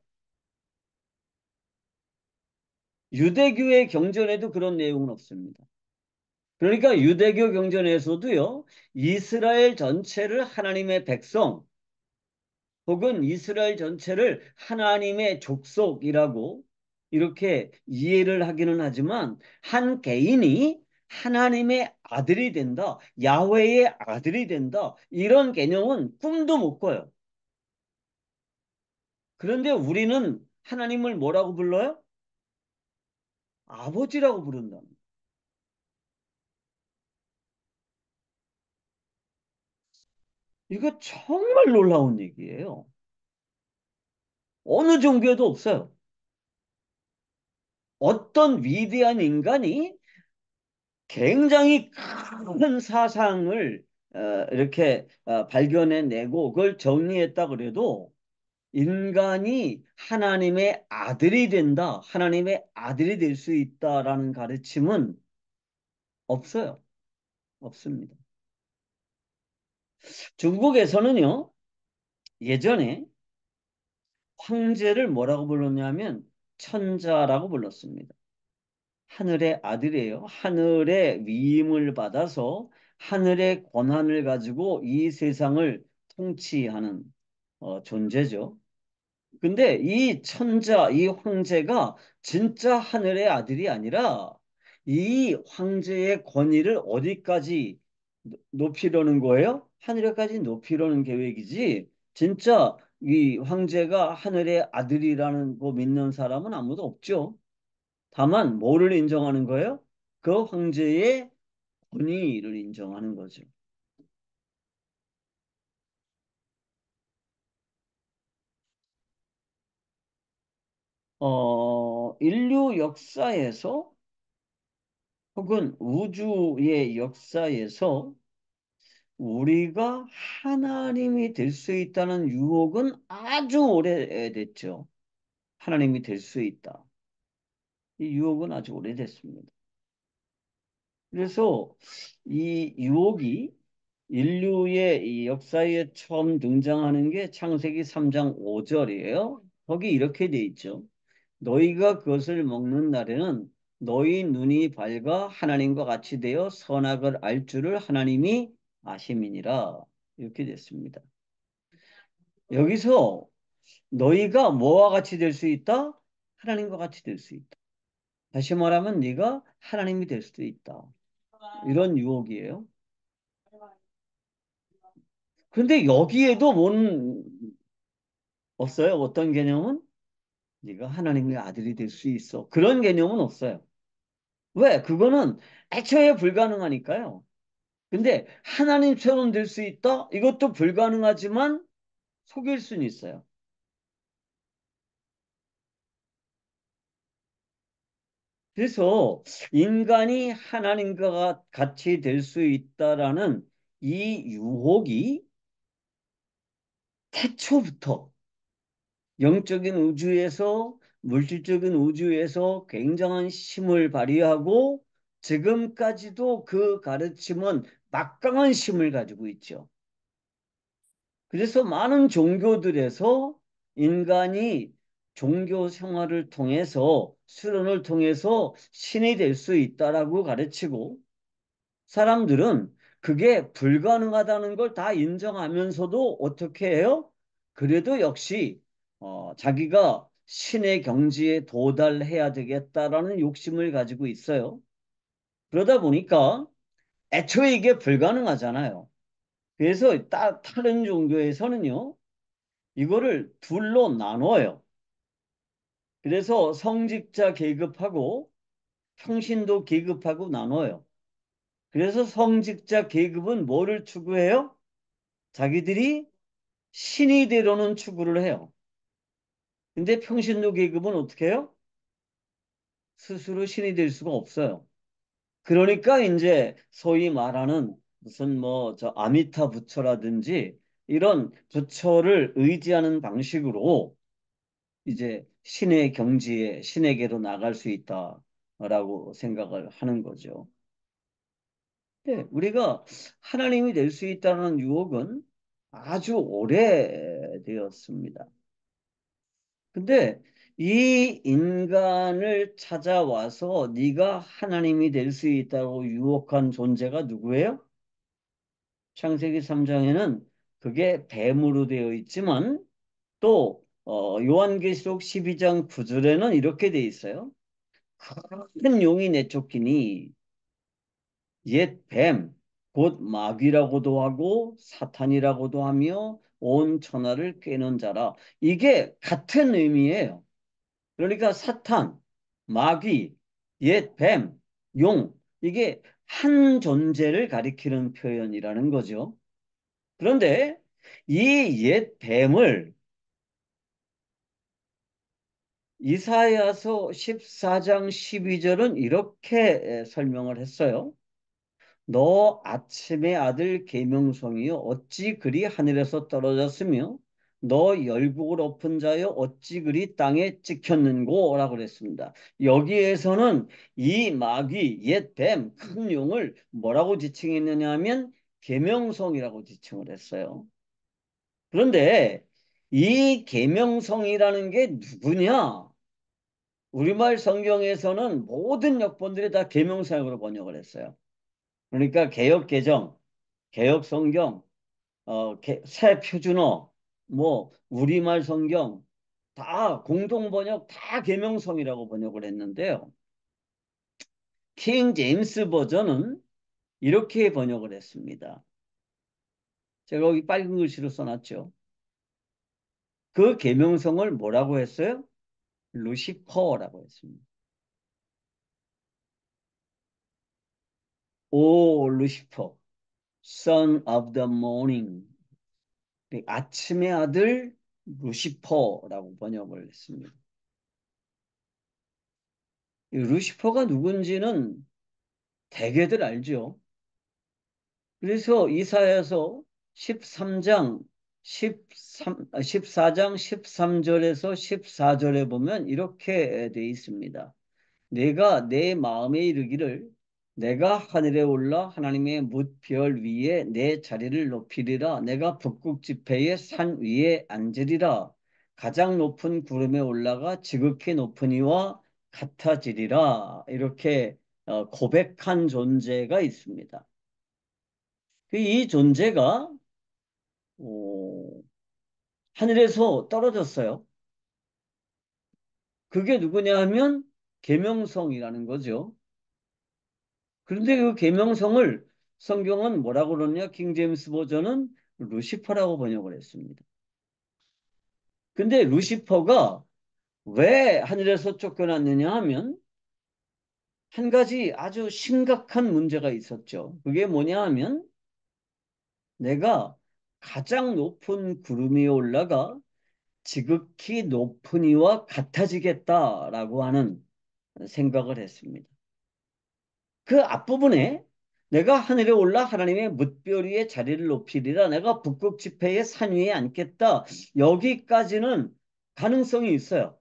유대교의 경전에도 그런 내용은 없습니다. 그러니까 유대교 경전에서도요, 이스라엘 전체를 하나님의 백성 혹은 이스라엘 전체를 하나님의 족속이라고 이렇게 이해를 하기는 하지만 한 개인이 하나님의 아들이 된다, 야훼의 아들이 된다, 이런 개념은 꿈도 못 꿔요. 그런데 우리는 하나님을 뭐라고 불러요? 아버지라고 부른다. 이거 정말 놀라운 얘기예요. 어느 종교에도 없어요. 어떤 위대한 인간이 굉장히 큰 사상을 이렇게 발견해내고 그걸 정리했다 그래도 인간이 하나님의 아들이 된다, 하나님의 아들이 될 수 있다라는 가르침은 없어요. 없습니다. 중국에서는요, 예전에 황제를 뭐라고 불렀냐면 천자라고 불렀습니다. 하늘의 아들이에요. 하늘의 위임을 받아서 하늘의 권한을 가지고 이 세상을 통치하는 존재죠. 근데 이 천자, 이 황제가 진짜 하늘의 아들이 아니라 이 황제의 권위를 어디까지 높이려는 거예요? 하늘에까지 높이려는 계획이지. 진짜 이 황제가 하늘의 아들이라는 거 믿는 사람은 아무도 없죠. 다만 뭐를 인정하는 거예요? 그 황제의 권위를 인정하는 거죠. 인류 역사에서 혹은 우주의 역사에서 우리가 하나님이 될 수 있다는 유혹은 아주 오래됐죠. 하나님이 될 수 있다. 이 유혹은 아주 오래됐습니다. 그래서 이 유혹이 인류의 이 역사에 처음 등장하는 게 창세기 3장 5절이에요. 거기 이렇게 돼 있죠. 너희가 그것을 먹는 날에는 너희 눈이 밝아 하나님과 같이 되어 선악을 알 줄을 하나님이 아심이니라. 이렇게 됐습니다. 여기서 너희가 뭐와 같이 될 수 있다? 하나님과 같이 될 수 있다. 다시 말하면 네가 하나님이 될 수도 있다. 이런 유혹이에요. 그런데 여기에도 뭔 없어요. 어떤 개념은 네가 하나님의 아들이 될 수 있어. 그런 개념은 없어요. 왜? 그거는 애초에 불가능하니까요. 근데 하나님처럼 될 수 있다? 이것도 불가능하지만 속일 수는 있어요. 그래서 인간이 하나님과 같이 될 수 있다라는 이 유혹이 태초부터 영적인 우주에서 물질적인 우주에서 굉장한 힘을 발휘하고 지금까지도 그 가르침은 막강한 힘을 가지고 있죠. 그래서 많은 종교들에서 인간이 종교 생활을 통해서 수련을 통해서 신이 될 수 있다라고 가르치고 사람들은 그게 불가능하다는 걸 다 인정하면서도 어떻게 해요? 그래도 역시 자기가 신의 경지에 도달해야 되겠다라는 욕심을 가지고 있어요. 그러다 보니까 애초에 이게 불가능하잖아요. 그래서 다른 종교에서는요, 이거를 둘로 나눠요. 그래서 성직자 계급하고 평신도 계급하고 나눠요. 그래서 성직자 계급은 뭐를 추구해요? 자기들이 신이 되려는 추구를 해요. 근데 평신도 계급은 어떻게 해요? 스스로 신이 될 수가 없어요. 그러니까 이제 소위 말하는 무슨 뭐 저 아미타 부처라든지 이런 부처를 의지하는 방식으로 이제 신의 경지에 신에게로 나갈 수 있다라고 생각을 하는 거죠. 네, 우리가 하나님이 될 수 있다는 유혹은 아주 오래되었습니다. 근데 이 인간을 찾아와서 네가 하나님이 될 수 있다고 유혹한 존재가 누구예요? 창세기 3장에는 그게 뱀으로 되어 있지만 또 요한계시록 12장 9절에는 이렇게 되어 있어요. 큰 용이 내쫓기니 옛 뱀, 곧 마귀라고도 하고 사탄이라고도 하며 온 천하를 꿰는 자라. 이게 같은 의미예요. 그러니까 사탄, 마귀, 옛 뱀, 용 이게 한 존재를 가리키는 표현이라는 거죠. 그런데 이 옛 뱀을 이사야서 14장 12절은 이렇게 설명을 했어요. 너 아침의 아들 계명성이여 어찌 그리 하늘에서 떨어졌으며 너 열국을 엎은 자여 어찌 그리 땅에 찍혔는고 라고 그랬습니다. 여기에서는 이 마귀 옛 뱀 큰 용을 뭐라고 지칭했느냐 하면 계명성이라고 지칭을 했어요. 그런데 이 계명성이라는 게 누구냐? 우리말 성경에서는 모든 역본들이 다 계명성으로 번역을 했어요. 그러니까 개역 개정, 개역 성경, 새 표준어, 뭐 우리말 성경 다 공동 번역 다 계명성이라고 번역을 했는데요. 킹 제임스 버전은 이렇게 번역을 했습니다. 제가 여기 빨간 글씨로 써놨죠. 그 계명성을 뭐라고 했어요? 루시퍼라고 했습니다. 오 루시퍼, son of the morning, 아침의 아들 루시퍼라고 번역을 했습니다. 이 루시퍼가 누군지는 대개들 알죠. 그래서 이사야서 13장 14장 13절에서 14절에 보면 이렇게 돼 있습니다. 내가 내 마음에 이르기를 내가 하늘에 올라 하나님의 뭇별 위에 내 자리를 높이리라. 내가 북극 지폐의 산 위에 앉으리라. 가장 높은 구름에 올라가 지극히 높은 이와 같아지리라. 이렇게 고백한 존재가 있습니다. 이 존재가 어, 하늘에서 떨어졌어요. 그게 누구냐 하면 계명성이라는 거죠. 그런데 그 계명성을 성경은 뭐라고 그러냐? 킹 제임스 버전은 루시퍼라고 번역을 했습니다. 근데 루시퍼가 왜 하늘에서 쫓겨났느냐 하면 한 가지 아주 심각한 문제가 있었죠. 그게 뭐냐 하면 내가 가장 높은 구름 위에 올라가 지극히 높은 이와 같아지겠다라고 하는 생각을 했습니다. 그 앞부분에 내가 하늘에 올라 하나님의 뭇별 위에 자리를 높이리라. 내가 북극 지폐의 산 위에 앉겠다. 여기까지는 가능성이 있어요.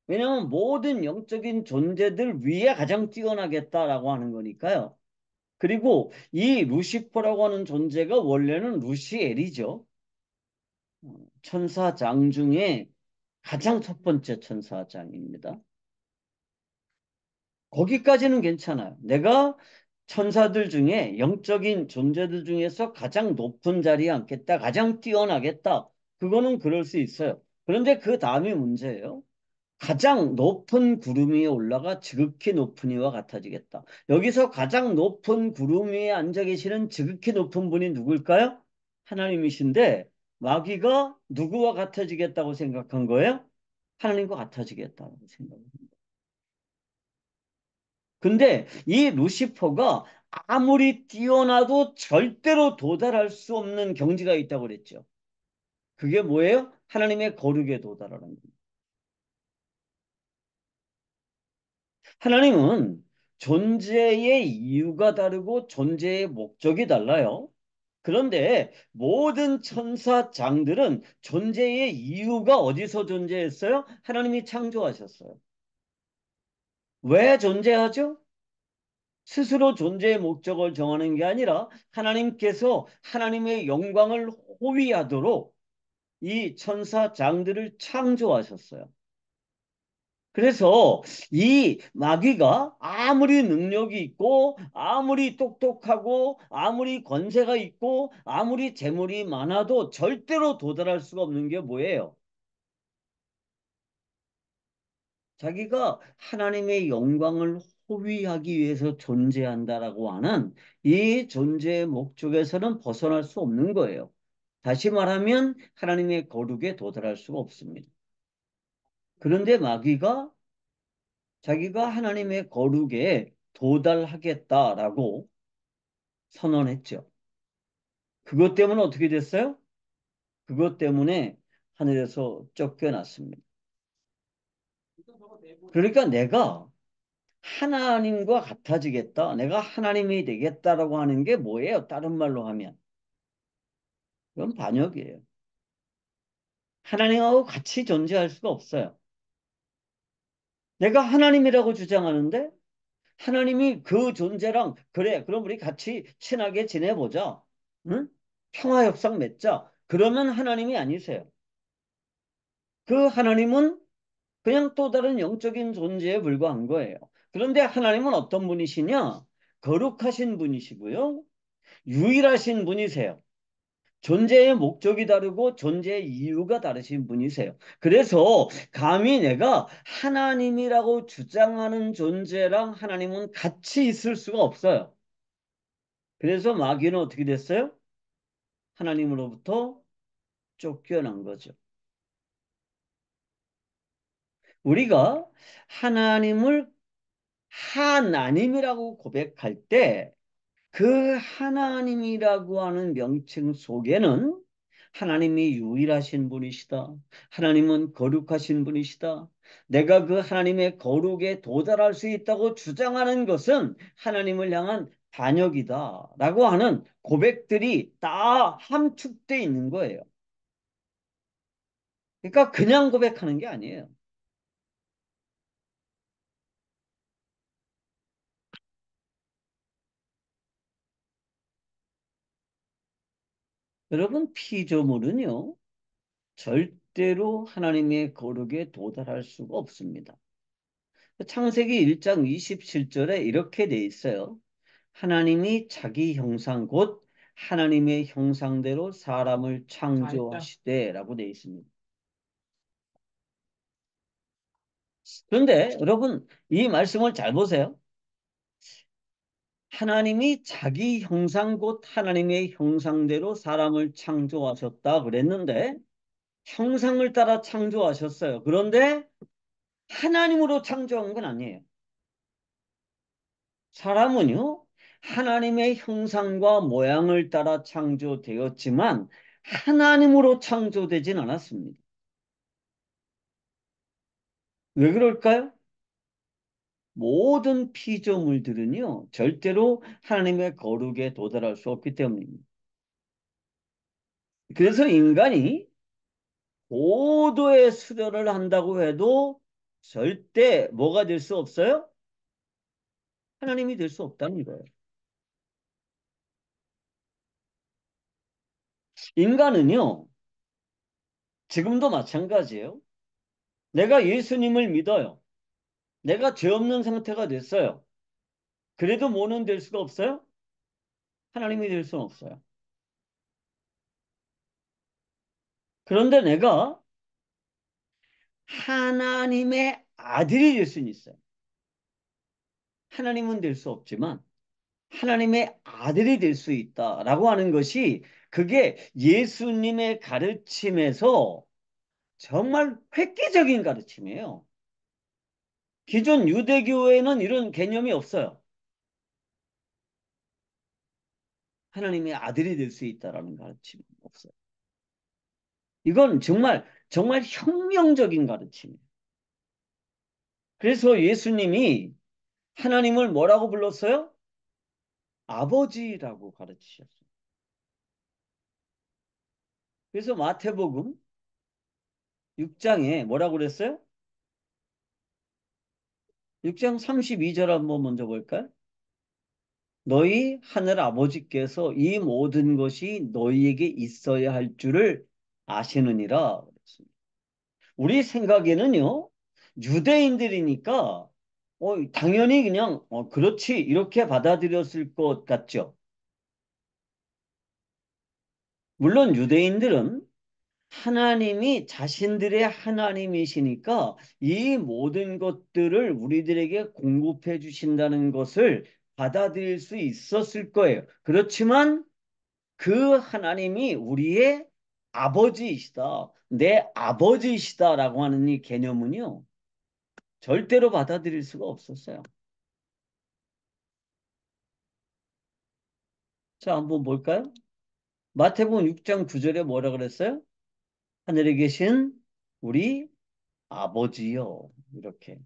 왜냐하면 모든 영적인 존재들 위에 가장 뛰어나겠다라고 하는 거니까요. 그리고 이 루시퍼라고 하는 존재가 원래는 루시엘이죠. 천사장 중에 가장 첫 번째 천사장입니다. 거기까지는 괜찮아요. 내가 천사들 중에 영적인 존재들 중에서 가장 높은 자리에 앉겠다. 가장 뛰어나겠다. 그거는 그럴 수 있어요. 그런데 그 다음이 문제예요. 가장 높은 구름 위에 올라가 지극히 높은 이와 같아지겠다. 여기서 가장 높은 구름 위에 앉아 계시는 지극히 높은 분이 누굴까요? 하나님이신데 마귀가 누구와 같아지겠다고 생각한 거예요? 하나님과 같아지겠다고 생각합니다. 근데 이 루시퍼가 아무리 뛰어나도 절대로 도달할 수 없는 경지가 있다고 그랬죠. 그게 뭐예요? 하나님의 거룩에 도달하는 겁니다. 하나님은 존재의 이유가 다르고 존재의 목적이 달라요. 그런데 모든 천사장들은 존재의 이유가 어디서 존재했어요? 하나님이 창조하셨어요. 왜 존재하죠? 스스로 존재의 목적을 정하는 게 아니라 하나님께서 하나님의 영광을 호위하도록 이 천사장들을 창조하셨어요. 그래서 이 마귀가 아무리 능력이 있고 아무리 똑똑하고 아무리 권세가 있고 아무리 재물이 많아도 절대로 도달할 수가 없는 게 뭐예요? 자기가 하나님의 영광을 호위하기 위해서 존재한다라고 하는 이 존재의 목적에서는 벗어날 수 없는 거예요. 다시 말하면 하나님의 거룩에 도달할 수가 없습니다. 그런데 마귀가 자기가 하나님의 거룩에 도달하겠다라고 선언했죠. 그것 때문에 어떻게 됐어요? 그것 때문에 하늘에서 쫓겨났습니다. 그러니까 내가 하나님과 같아지겠다. 내가 하나님이 되겠다라고 하는 게 뭐예요? 다른 말로 하면. 그건 반역이에요. 하나님하고 같이 존재할 수가 없어요. 내가 하나님이라고 주장하는데 하나님이 그 존재랑 그래, 그럼 우리 같이 친하게 지내보자. 응? 평화 협상 맺자. 그러면 하나님이 아니세요. 그 하나님은 그냥 또 다른 영적인 존재에 불과한 거예요. 그런데 하나님은 어떤 분이시냐? 거룩하신 분이시고요. 유일하신 분이세요. 존재의 목적이 다르고 존재의 이유가 다르신 분이세요. 그래서 감히 내가 하나님이라고 주장하는 존재랑 하나님은 같이 있을 수가 없어요. 그래서 마귀는 어떻게 됐어요? 하나님으로부터 쫓겨난 거죠. 우리가 하나님을 하나님이라고 고백할 때 그 하나님이라고 하는 명칭 속에는 하나님이 유일하신 분이시다. 하나님은 거룩하신 분이시다. 내가 그 하나님의 거룩에 도달할 수 있다고 주장하는 것은 하나님을 향한 반역이다. 라고 하는 고백들이 다 함축되어 있는 거예요. 그러니까 그냥 고백하는 게 아니에요. 여러분, 피조물은요, 절대로 하나님의 거룩에 도달할 수가 없습니다. 창세기 1장 27절에 이렇게 돼 있어요. 하나님이 자기 형상 곧 하나님의 형상대로 사람을 창조하시되라고 돼 있습니다. 그런데 여러분 이 말씀을 잘 보세요. 하나님이 자기 형상 곧 하나님의 형상대로 사람을 창조하셨다 그랬는데 형상을 따라 창조하셨어요. 그런데 하나님으로 창조한 건 아니에요. 사람은요, 하나님의 형상과 모양을 따라 창조되었지만 하나님으로 창조되진 않았습니다. 왜 그럴까요? 모든 피조물들은요, 절대로 하나님의 거룩에 도달할 수 없기 때문입니다. 그래서 인간이 고도의 수련을 한다고 해도 절대 뭐가 될 수 없어요? 하나님이 될 수 없다는 거예요. 인간은요, 지금도 마찬가지예요. 내가 예수님을 믿어요. 내가 죄 없는 상태가 됐어요. 그래도 뭐는 될 수가 없어요? 하나님이 될 수는 없어요. 그런데 내가 하나님의 아들이 될 수는 있어요. 하나님은 될 수 없지만 하나님의 아들이 될 수 있다라고 하는 것이 그게 예수님의 가르침에서 정말 획기적인 가르침이에요. 기존 유대교에는 이런 개념이 없어요. 하나님의 아들이 될 수 있다라는 가르침이 없어요. 이건 정말 정말 혁명적인 가르침이에요. 그래서 예수님이 하나님을 뭐라고 불렀어요? 아버지라고 가르치셨어요. 그래서 마태복음 6장에 뭐라고 그랬어요? 6장 32절 한번 먼저 볼까요? 너희 하늘 아버지께서 이 모든 것이 너희에게 있어야 할 줄을 아시느니라 그랬습니다. 우리 생각에는요, 유대인들이니까 당연히 그냥 그렇지 이렇게 받아들였을 것 같죠. 물론 유대인들은 하나님이 자신들의 하나님이시니까 이 모든 것들을 우리들에게 공급해 주신다는 것을 받아들일 수 있었을 거예요. 그렇지만 그 하나님이 우리의 아버지이시다. 내 아버지이시다라고 하는 이 개념은요. 절대로 받아들일 수가 없었어요. 자, 한번 볼까요? 마태복음 6장 9절에 뭐라 그랬어요? 하늘에 계신 우리 아버지요. 이렇게.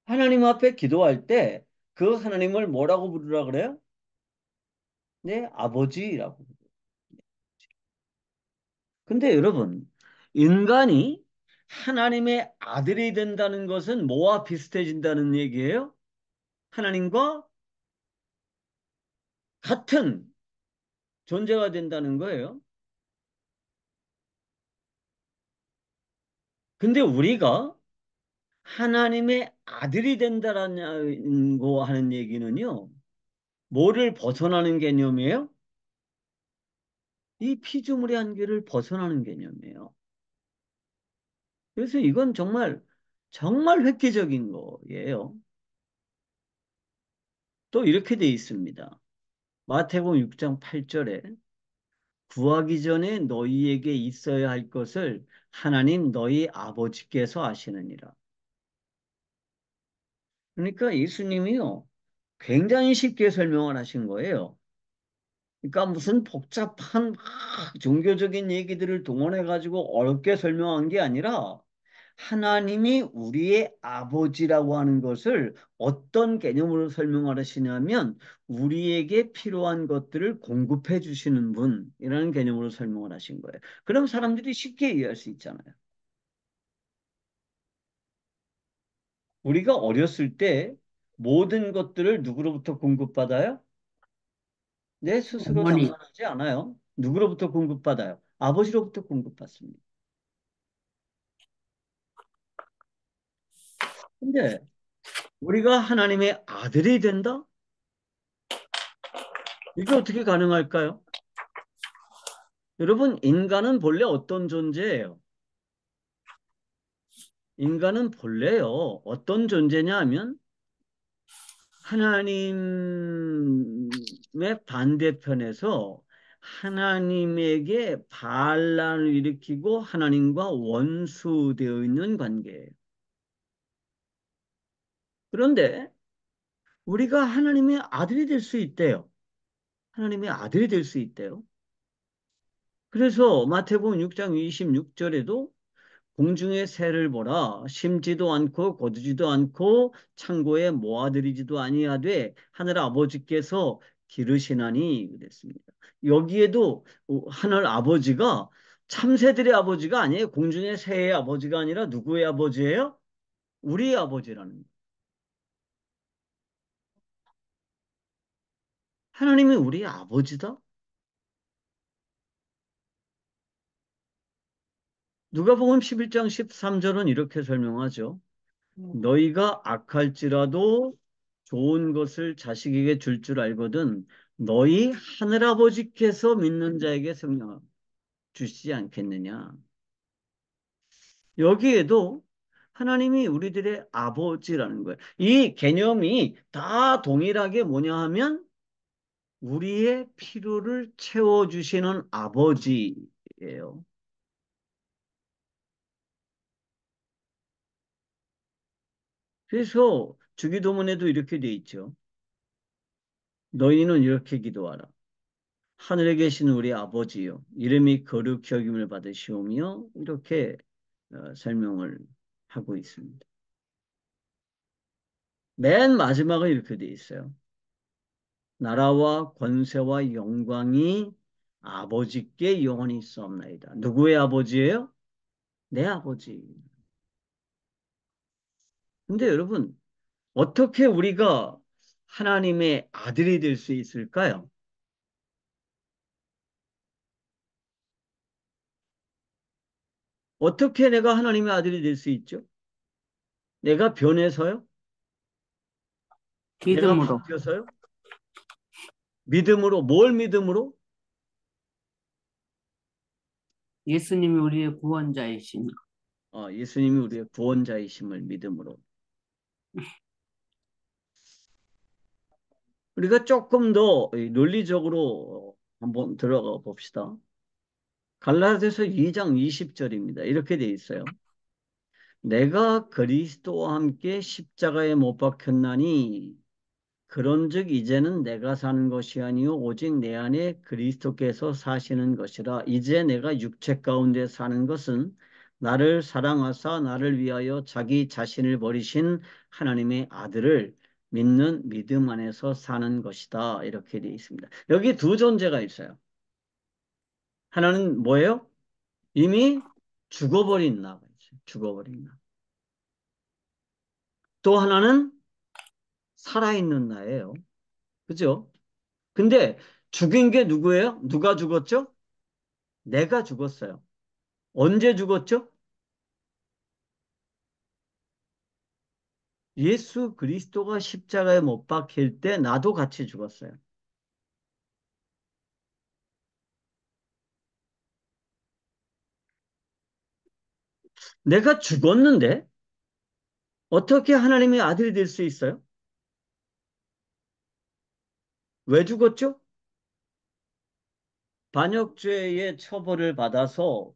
하나님 앞에 기도할 때 그 하나님을 뭐라고 부르라 그래요? 네, 아버지라고. 근데 여러분, 인간이 하나님의 아들이 된다는 것은 뭐와 비슷해진다는 얘기예요? 하나님과 같은 존재가 된다는 거예요. 근데 우리가 하나님의 아들이 된다라는 거 하는 얘기는요, 뭐를 벗어나는 개념이에요? 이 피조물의 한계를 벗어나는 개념이에요. 그래서 이건 정말, 정말 획기적인 거예요. 또 이렇게 돼 있습니다. 마태복음 6장 8절에 구하기 전에 너희에게 있어야 할 것을 하나님 너희 아버지께서 아시느니라. 그러니까 예수님이요, 굉장히 쉽게 설명을 하신 거예요. 그러니까 무슨 복잡한 막 종교적인 얘기들을 동원해가지고 어렵게 설명한 게 아니라 하나님이 우리의 아버지라고 하는 것을 어떤 개념으로 설명을 하시냐면 우리에게 필요한 것들을 공급해 주시는 분이라는 개념으로 설명을 하신 거예요. 그럼 사람들이 쉽게 이해할 수 있잖아요. 우리가 어렸을 때 모든 것들을 누구로부터 공급받아요? 내 스스로 어머니, 당선하지 않아요. 누구로부터 공급받아요? 아버지로부터 공급받습니다. 근데 우리가 하나님의 아들이 된다? 이게 어떻게 가능할까요? 여러분, 인간은 본래 어떤 존재예요? 인간은 본래요. 어떤 존재냐 하면 하나님의 반대편에서 하나님에게 반란을 일으키고 하나님과 원수되어 있는 관계예요. 그런데 우리가 하나님의 아들이 될 수 있대요. 하나님의 아들이 될 수 있대요. 그래서 마태복음 6장 26절에도 공중의 새를 보라 심지도 않고 거두지도 않고 창고에 모아들이지도 아니하되 하늘 아버지께서 기르시나니 그랬습니다. 여기에도 하늘 아버지가 참새들의 아버지가 아니에요. 공중의 새의 아버지가 아니라 누구의 아버지예요? 우리의 아버지라는 거예요. 하나님이 우리의 아버지다? 누가복음 11장 13절은 이렇게 설명하죠. 너희가 악할지라도 좋은 것을 자식에게 줄 알거든 너희 하늘아버지께서 믿는 자에게 성령 주시지 않겠느냐. 여기에도 하나님이 우리들의 아버지라는 거예요. 이 개념이 다 동일하게 뭐냐 하면 우리의 필요를 채워주시는 아버지예요. 그래서 주기도문에도 이렇게 돼 있죠. 너희는 이렇게 기도하라. 하늘에 계신 우리 아버지요. 이름이 거룩히 여김을 받으시오며 이렇게 설명을 하고 있습니다. 맨 마지막은 이렇게 돼 있어요. 나라와 권세와 영광이 아버지께 영원히 있사옵나이다. 누구의 아버지예요? 내 아버지. 근데 여러분, 어떻게 우리가 하나님의 아들이 될 수 있을까요? 어떻게 내가 하나님의 아들이 될 수 있죠? 내가 변해서요? 내가 믿음으로. 바뀌어서요? 믿음으로, 뭘 믿음으로? 예수님이 우리의 구원자이시니. 예수님이 우리의 구원자이심을 믿음으로. 우리가 조금 더 논리적으로 한번 들어가 봅시다. 갈라디아서 2장 20절입니다. 이렇게 돼 있어요. 내가 그리스도와 함께 십자가에 못 박혔나니 그런즉 이제는 내가 사는 것이 아니요 오직 내 안에 그리스도께서 사시는 것이라. 이제 내가 육체 가운데 사는 것은 나를 사랑하사 나를 위하여 자기 자신을 버리신 하나님의 아들을 믿는 믿음 안에서 사는 것이다. 이렇게 되어 있습니다. 여기 두 존재가 있어요. 하나는 뭐예요? 이미 죽어버린 나가 있어요. 죽어버린 나. 또 하나는 살아있는 나예요. 그죠? 근데 죽인 게 누구예요? 누가 죽었죠? 내가 죽었어요. 언제 죽었죠? 예수 그리스도가 십자가에 못 박힐 때 나도 같이 죽었어요. 내가 죽었는데 어떻게 하나님의 아들이 될 수 있어요? 왜 죽었죠? 반역죄의 처벌을 받아서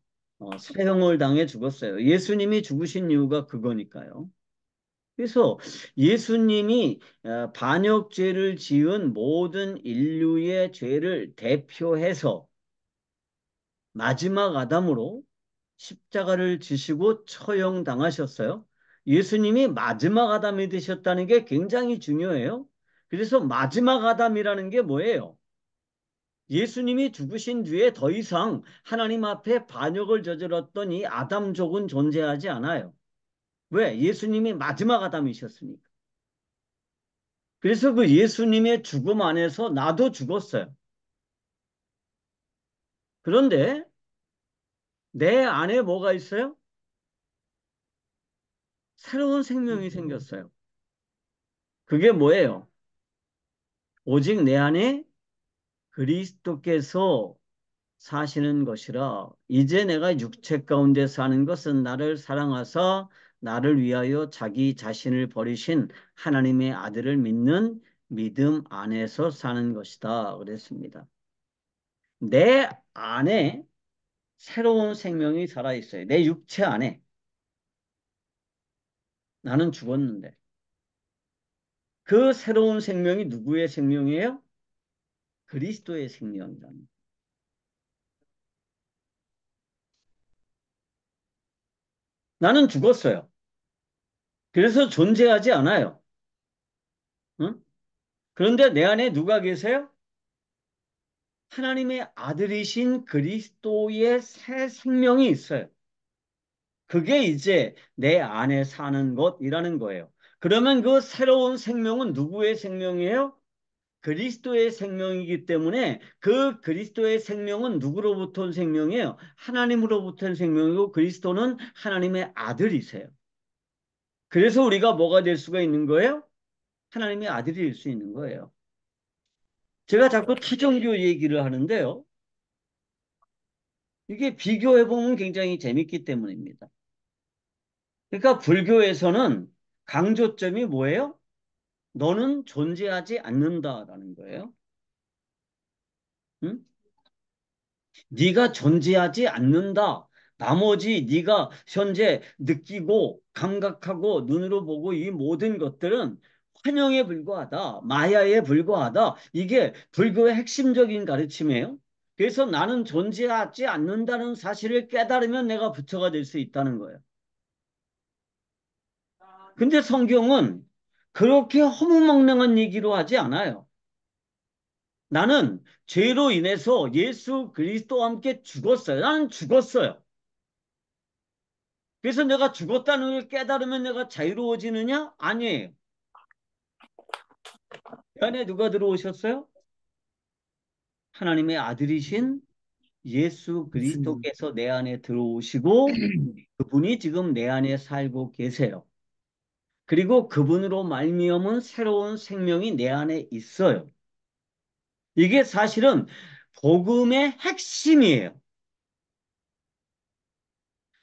사형을 당해 죽었어요. 예수님이 죽으신 이유가 그거니까요. 그래서 예수님이 반역죄를 지은 모든 인류의 죄를 대표해서 마지막 아담으로 십자가를 지시고 처형당하셨어요. 예수님이 마지막 아담이 되셨다는 게 굉장히 중요해요. 그래서 마지막 아담이라는 게 뭐예요? 예수님이 죽으신 뒤에 더 이상 하나님 앞에 반역을 저질렀던 이 아담족은 존재하지 않아요. 왜? 예수님이 마지막 아담이셨으니까. 그래서 그 예수님의 죽음 안에서 나도 죽었어요. 그런데 내 안에 뭐가 있어요? 새로운 생명이 생겼어요. 그게 뭐예요? 오직 내 안에 그리스도께서 사시는 것이라. 이제 내가 육체 가운데 사는 것은 나를 사랑하사 나를 위하여 자기 자신을 버리신 하나님의 아들을 믿는 믿음 안에서 사는 것이다. 그랬습니다. 내 안에 새로운 생명이 살아있어요. 내 육체 안에. 나는 죽었는데. 그 새로운 생명이 누구의 생명이에요? 그리스도의 생명이다. 나는 죽었어요. 그래서 존재하지 않아요. 응? 그런데 내 안에 누가 계세요? 하나님의 아들이신 그리스도의 새 생명이 있어요. 그게 이제 내 안에 사는 것이라는 거예요. 그러면 그 새로운 생명은 누구의 생명이에요? 그리스도의 생명이기 때문에 그 그리스도의 생명은 누구로부터 온 생명이에요? 하나님으로부터 온 생명이고 그리스도는 하나님의 아들이세요. 그래서 우리가 뭐가 될 수가 있는 거예요? 하나님의 아들이 될 수 있는 거예요. 제가 자꾸 타종교 얘기를 하는데요. 이게 비교해보면 굉장히 재밌기 때문입니다. 그러니까 불교에서는 강조점이 뭐예요? 너는 존재하지 않는다라는 거예요. 응? 네가 존재하지 않는다. 나머지 네가 현재 느끼고 감각하고 눈으로 보고 이 모든 것들은 환영에 불과하다. 마야에 불과하다. 이게 불교의 핵심적인 가르침이에요. 그래서 나는 존재하지 않는다는 사실을 깨달으면 내가 부처가 될 수 있다는 거예요. 근데 성경은 그렇게 허무맹랑한 얘기로 하지 않아요. 나는 죄로 인해서 예수 그리스도와 함께 죽었어요. 나는 죽었어요. 그래서 내가 죽었다는 걸 깨달으면 내가 자유로워지느냐? 아니에요. 그 안에 누가 들어오셨어요? 하나님의 아들이신 예수 예수님. 그리스도께서 내 안에 들어오시고 그분이 지금 내 안에 살고 계세요. 그리고 그분으로 말미암은 새로운 생명이 내 안에 있어요. 이게 사실은 복음의 핵심이에요.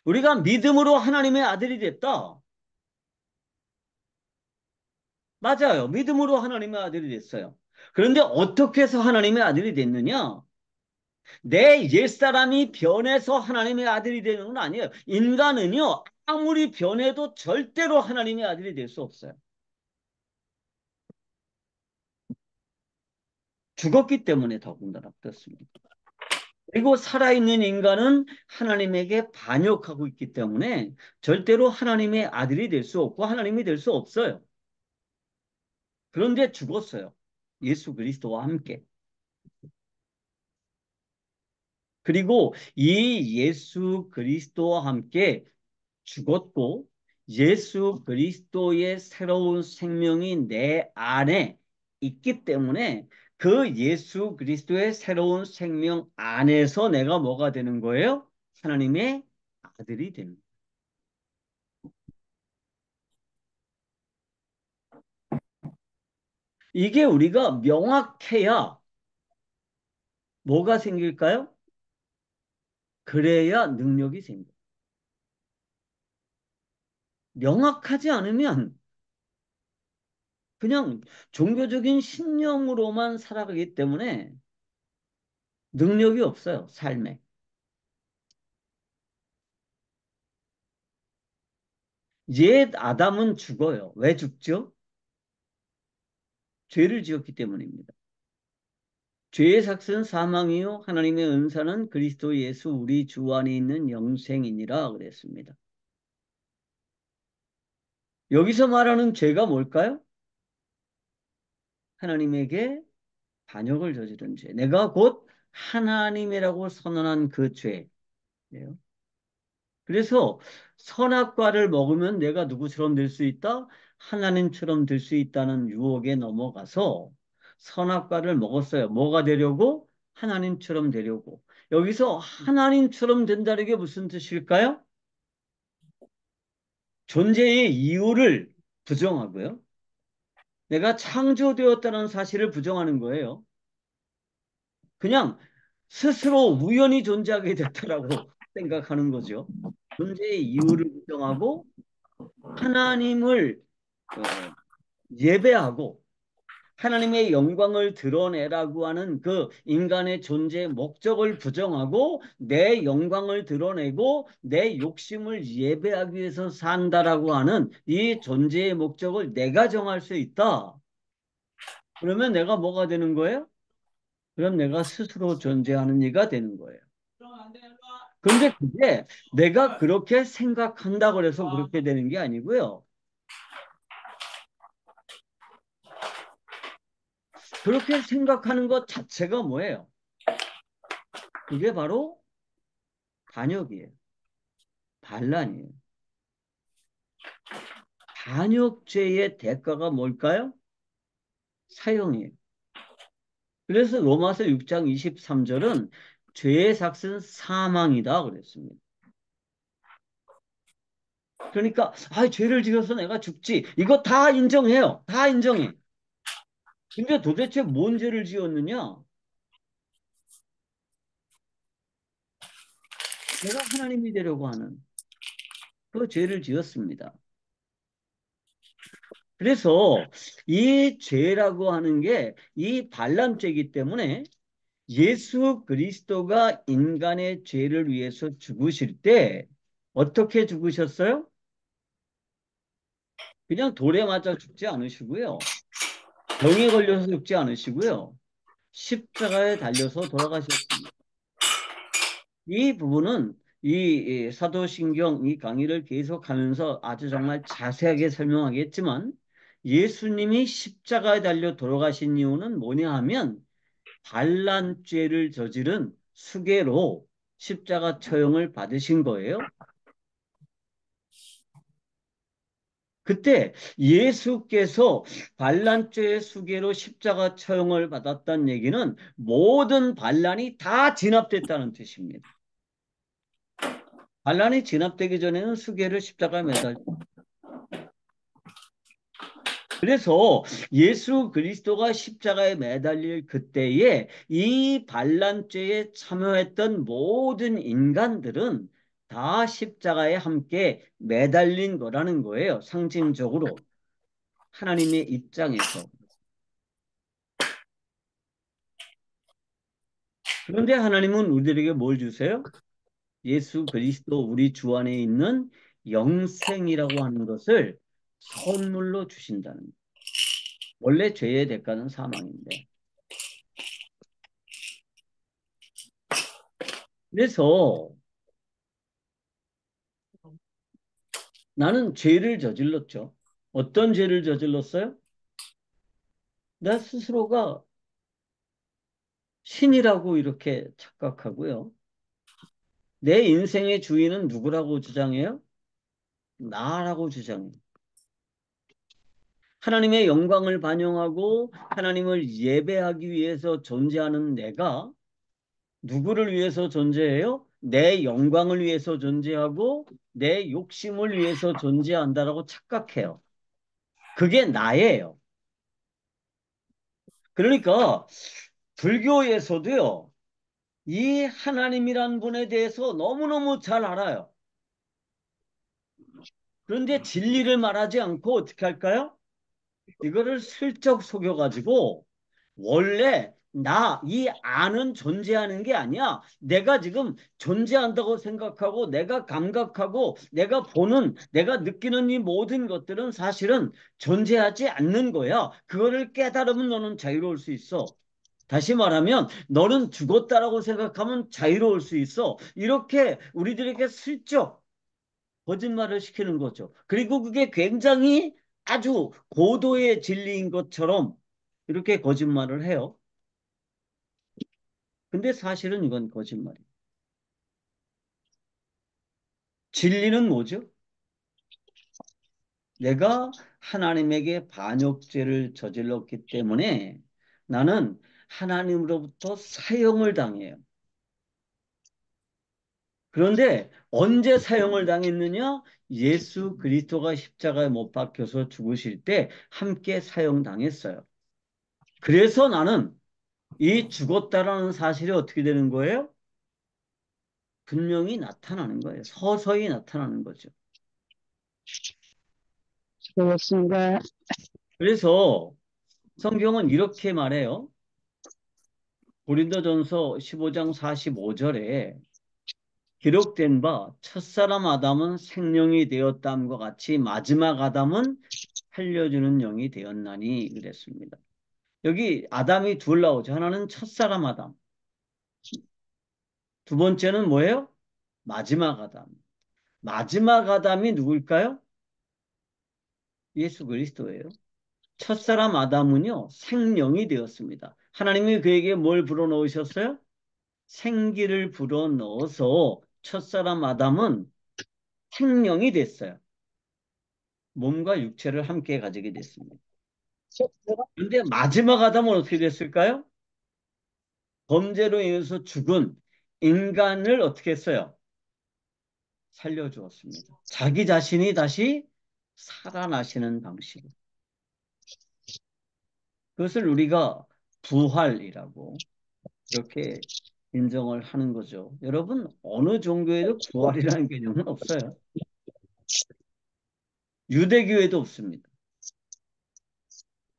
우리가 믿음으로 하나님의 아들이 됐다. 맞아요. 믿음으로 하나님의 아들이 됐어요. 그런데 어떻게 해서 하나님의 아들이 됐느냐? 내 옛사람이 변해서 하나님의 아들이 되는 건 아니에요. 인간은요, 아무리 변해도 절대로 하나님의 아들이 될 수 없어요. 죽었기 때문에 더군다나 그렇습니다. 그리고 살아있는 인간은 하나님에게 반역하고 있기 때문에 절대로 하나님의 아들이 될 수 없고 하나님이 될 수 없어요. 그런데 죽었어요. 예수 그리스도와 함께. 그리고 이 예수 그리스도와 함께 죽었고 예수 그리스도의 새로운 생명이 내 안에 있기 때문에 그 예수 그리스도의 새로운 생명 안에서 내가 뭐가 되는 거예요? 하나님의 아들이 됩니다. 이게 우리가 명확해야 뭐가 생길까요? 그래야 능력이 생겨요. 명확하지 않으면 그냥 종교적인 신념으로만 살아가기 때문에 능력이 없어요, 삶에. 옛 아담은 죽어요. 왜 죽죠? 죄를 지었기 때문입니다. 죄의 삭은 사망이요 하나님의 은사는 그리스도 예수 우리 주 안에 있는 영생이니라 그랬습니다. 여기서 말하는 죄가 뭘까요? 하나님에게 반역을 저지른 죄. 내가 곧 하나님이라고 선언한 그 죄예요. 그래서 선악과를 먹으면 내가 누구처럼 될 수 있다? 하나님처럼 될 수 있다는 유혹에 넘어가서 선악과를 먹었어요. 뭐가 되려고? 하나님처럼 되려고. 여기서 하나님처럼 된다는 게 무슨 뜻일까요? 존재의 이유를 부정하고요. 내가 창조되었다는 사실을 부정하는 거예요. 그냥 스스로 우연히 존재하게 됐다라고 생각하는 거죠. 존재의 이유를 부정하고 하나님을 어, 예배하고 하나님의 영광을 드러내라고 하는 그 인간의 존재의 목적을 부정하고 내 영광을 드러내고 내 욕심을 예배하기 위해서 산다라고 하는 이 존재의 목적을 내가 정할 수 있다. 그러면 내가 뭐가 되는 거예요? 그럼 내가 스스로 존재하는 이가 되는 거예요. 그런데 그게 내가 그렇게 생각한다고 해서 그렇게 되는 게 아니고요. 그렇게 생각하는 것 자체가 뭐예요? 그게 바로 반역이에요. 반란이에요. 반역죄의 대가가 뭘까요? 사형이에요. 그래서 로마서 6장 23절은 죄의 삭은 사망이다 그랬습니다. 그러니까 죄를 지어서 내가 죽지. 이거 다 인정해요. 다 인정해. 근데 도대체 뭔 죄를 지었느냐? 내가 하나님이 되려고 하는 그 죄를 지었습니다. 그래서 이 죄라고 하는 게 이 반란죄이기 때문에 예수 그리스도가 인간의 죄를 위해서 죽으실 때 어떻게 죽으셨어요? 그냥 돌에 맞아 죽지 않으시고요. 병에 걸려서 죽지 않으시고요. 십자가에 달려서 돌아가셨습니다. 이 부분은 이 사도신경 이 강의를 계속하면서 아주 정말 자세하게 설명하겠지만 예수님이 십자가에 달려 돌아가신 이유는 뭐냐 하면 반란죄를 저지른 수괴로 십자가 처형을 받으신 거예요. 그때 예수께서 반란죄의 수괴로 십자가 처형을 받았다는 얘기는 모든 반란이 다 진압됐다는 뜻입니다. 반란이 진압되기 전에는 수괴를 십자가에 매달. 그래서 예수 그리스도가 십자가에 매달릴 그때에 이 반란죄에 참여했던 모든 인간들은 다 십자가에 함께 매달린 거라는 거예요. 상징적으로 하나님의 입장에서. 그런데 하나님은 우리들에게 뭘 주세요? 예수 그리스도 우리 주 안에 있는 영생이라고 하는 것을 선물로 주신다는 거예요. 원래 죄의 대가는 사망인데. 그래서 나는 죄를 저질렀죠. 어떤 죄를 저질렀어요? 나 스스로가 신이라고 이렇게 착각하고요. 내 인생의 주인은 누구라고 주장해요? 나라고 주장해요. 하나님의 영광을 반영하고 하나님을 예배하기 위해서 존재하는 내가 누구를 위해서 존재해요? 내 영광을 위해서 존재하고 내 욕심을 위해서 존재한다라고 착각해요. 그게 나예요. 그러니까 불교에서도요, 이 하나님이란 분에 대해서 너무너무 잘 알아요. 그런데 진리를 말하지 않고 어떻게 할까요? 이거를 슬쩍 속여가지고 원래 이 안은 존재하는 게 아니야. 내가 지금 존재한다고 생각하고 내가 감각하고 내가 보는 내가 느끼는 이 모든 것들은 사실은 존재하지 않는 거야. 그거를 깨달으면 너는 자유로울 수 있어. 다시 말하면 너는 죽었다라고 생각하면 자유로울 수 있어. 이렇게 우리들에게 슬쩍 거짓말을 시키는 거죠. 그리고 그게 굉장히 아주 고도의 진리인 것처럼 이렇게 거짓말을 해요. 근데 사실은 이건 거짓말이에요. 진리는 뭐죠? 내가 하나님에게 반역죄를 저질렀기 때문에 나는 하나님으로부터 사형을 당해요. 그런데 언제 사형을 당했느냐? 예수 그리스도가 십자가에 못 박혀서 죽으실 때 함께 사형당했어요. 그래서 나는 이 죽었다라는 사실이 어떻게 되는 거예요? 분명히 나타나는 거예요. 서서히 나타나는 거죠. 그렇습니다. 그래서 성경은 이렇게 말해요. 고린도전서 15장 45절에 기록된 바 첫사람 아담은 생명이 되었다함과 같이 마지막 아담은 살려주는 영이 되었나니 그랬습니다. 여기 아담이 둘 나오죠. 하나는 첫사람 아담. 두 번째는 뭐예요? 마지막 아담. 마지막 아담이 누굴까요? 예수 그리스도예요. 첫사람 아담은요, 생명이 되었습니다. 하나님이 그에게 뭘 불어넣으셨어요? 생기를 불어넣어서 첫사람 아담은 생명이 됐어요. 몸과 육체를 함께 가지게 됐습니다. 그런데 마지막 아담은 어떻게 됐을까요? 범죄로 인해서 죽은 인간을 어떻게 했어요? 살려주었습니다. 자기 자신이 다시 살아나시는 방식. 그것을 우리가 부활이라고 이렇게 인정을 하는 거죠. 여러분, 어느 종교에도 부활이라는 개념은 없어요. 유대교에도 없습니다.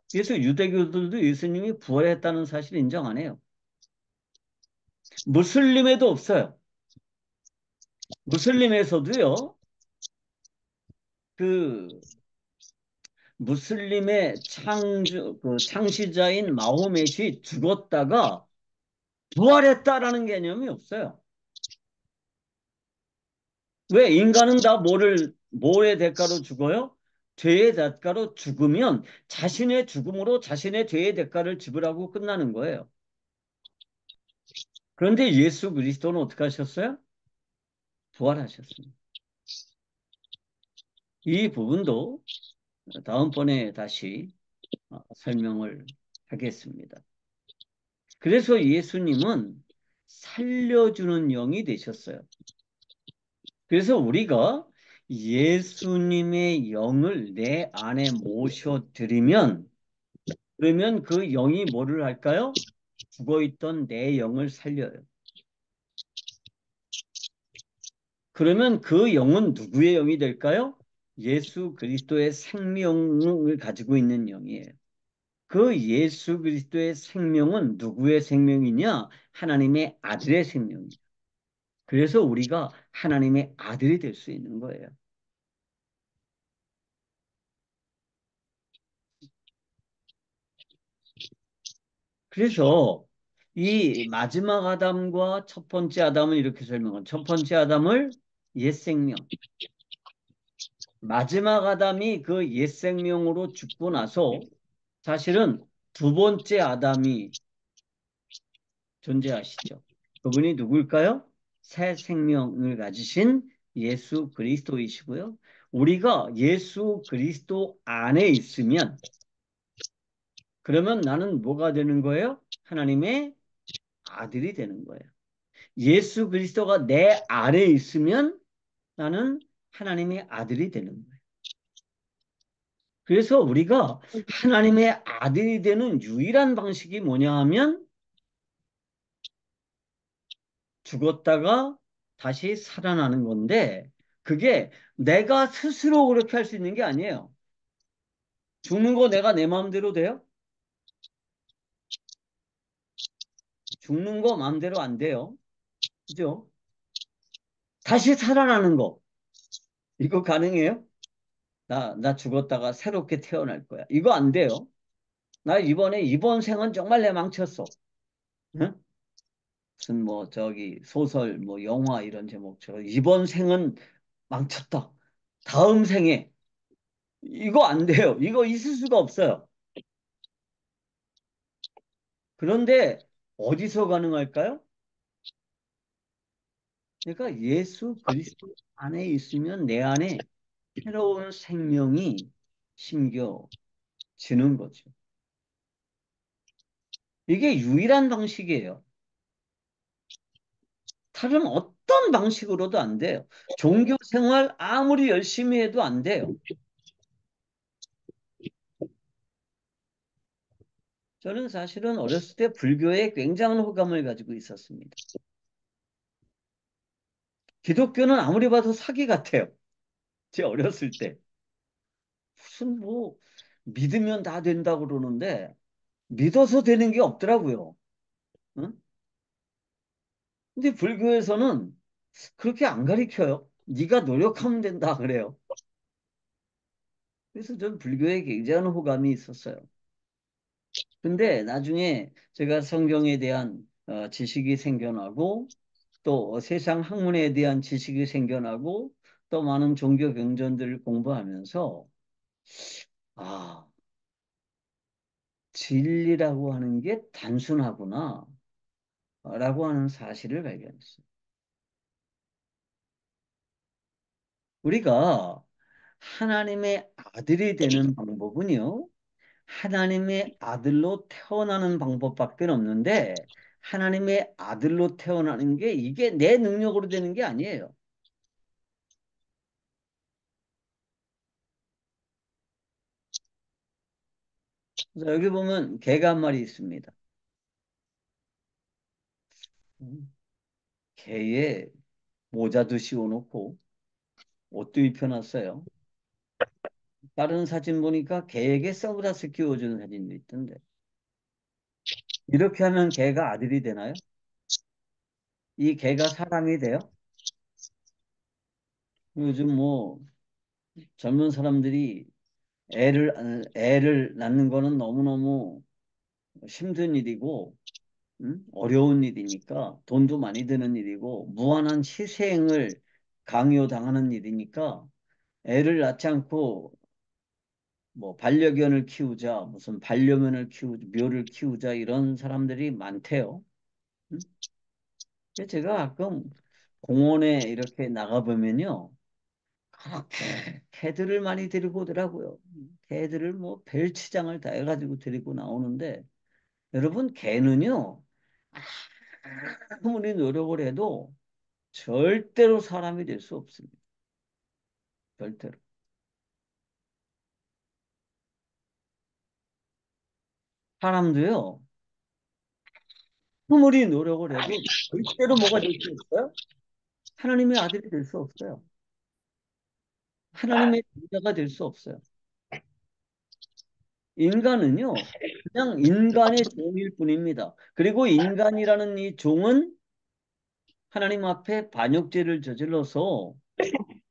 그래서 유대교들도 예수님이 부활했다는 사실을 인정 안 해요. 무슬림에도 없어요. 무슬림에서도요, 그 무슬림의 창시자인 마호멧이 죽었다가 부활했다라는 개념이 없어요. 왜 인간은 다 뭐의 대가로 죽어요? 죄의 대가로 죽으면 자신의 죽음으로 자신의 죄의 대가를 지불하고 끝나는 거예요. 그런데 예수 그리스도는 어떻게 하셨어요? 부활하셨습니다. 이 부분도 다음번에 다시 설명을 하겠습니다. 그래서 예수님은 살려주는 영이 되셨어요. 그래서 우리가 예수님의 영을 내 안에 모셔드리면 그러면 그 영이 뭐를 할까요? 죽어있던 내 영을 살려요. 그러면 그 영은 누구의 영이 될까요? 예수 그리스도의 생명을 가지고 있는 영이에요. 그 예수 그리스도의 생명은 누구의 생명이냐? 하나님의 아들의 생명이에요. 그래서 우리가 하나님의 아들이 될 수 있는 거예요. 그래서 이 마지막 아담과 첫 번째 아담은 이렇게 설명을. 첫 번째 아담을 옛 생명. 마지막 아담이 그 옛 생명으로 죽고 나서 사실은 두 번째 아담이 존재하시죠. 그분이 누굴까요? 새 생명을 가지신 예수 그리스도이시고요. 우리가 예수 그리스도 안에 있으면 그러면 나는 뭐가 되는 거예요? 하나님의 아들이 되는 거예요. 예수 그리스도가 내 안에 있으면 나는 하나님의 아들이 되는 거예요. 그래서 우리가 하나님의 아들이 되는 유일한 방식이 뭐냐 하면 죽었다가 다시 살아나는 건데 그게 내가 스스로 그렇게 할 수 있는 게 아니에요. 죽는 거 내가 내 마음대로 돼요? 죽는 거 마음대로 안 돼요. 그죠? 다시 살아나는 거 이거 가능해요? 나 죽었다가 새롭게 태어날 거야. 이거 안 돼요. 나 이번 생은 정말 내 망쳤어. 응? 무슨 뭐 저기 소설 뭐 영화 이런 제목처럼 이번 생은 망쳤다. 다음 생에 이거 안 돼요. 이거 있을 수가 없어요. 그런데 어디서 가능할까요? 그러니까 예수 그리스도 안에 있으면 내 안에 새로운 생명이 심겨지는 거죠. 이게 유일한 방식이에요. 다른 어떤 방식으로도 안 돼요. 종교 생활 아무리 열심히 해도 안 돼요. 저는 사실은 어렸을 때 불교에 굉장한 호감을 가지고 있었습니다. 기독교는 아무리 봐도 사기 같아요. 제 어렸을 때. 무슨 뭐 믿으면 다 된다고 그러는데 믿어서 되는 게 없더라고요. 응? 근데 불교에서는 그렇게 안 가르쳐요. 네가 노력하면 된다 그래요. 그래서 전 불교에 굉장한 호감이 있었어요. 근데 나중에 제가 성경에 대한 지식이 생겨나고 또 세상 학문에 대한 지식이 생겨나고 또 많은 종교 경전들을 공부하면서 아, 진리라고 하는 게 단순하구나 라고 하는 사실을 발견했어요. 우리가 하나님의 아들이 되는 방법은요. 하나님의 아들로 태어나는 방법밖에 없는데 하나님의 아들로 태어나는 게 이게 내 능력으로 되는 게 아니에요. 그래서 여기 보면 개가 한 마리 있습니다. 개에 모자도 씌워놓고 옷도 입혀놨어요. 다른 사진 보니까 개에게 선글라스 끼워주는 사진도 있던데 이렇게 하면 개가 아들이 되나요? 이 개가 사람이 돼요? 요즘 뭐 젊은 사람들이 애를 낳는 거는 너무너무 힘든 일이고 어려운 일이니까 돈도 많이 드는 일이고 무한한 희생을 강요당하는 일이니까 애를 낳지 않고 뭐 반려견을 키우자 무슨 반려묘를 키우자 묘를 키우자 이런 사람들이 많대요. 음? 근데 제가 가끔 공원에 이렇게 나가보면요. 그렇게 개들을 많이 데리고 오더라고요. 개들을 뭐 벨치장을 다 해가지고 데리고 나오는데 여러분 개는요. 아무리 노력을 해도 절대로 사람이 될 수 없습니다. 절대로. 사람도요. 아무리 노력을 해도 절대로 뭐가 될 수 있어요? 하나님의 아들이 될 수 없어요. 하나님의 자가 될 수 없어요. 인간은요. 그냥 인간의 종일 뿐입니다. 그리고 인간이라는 이 종은 하나님 앞에 반역죄를 저질러서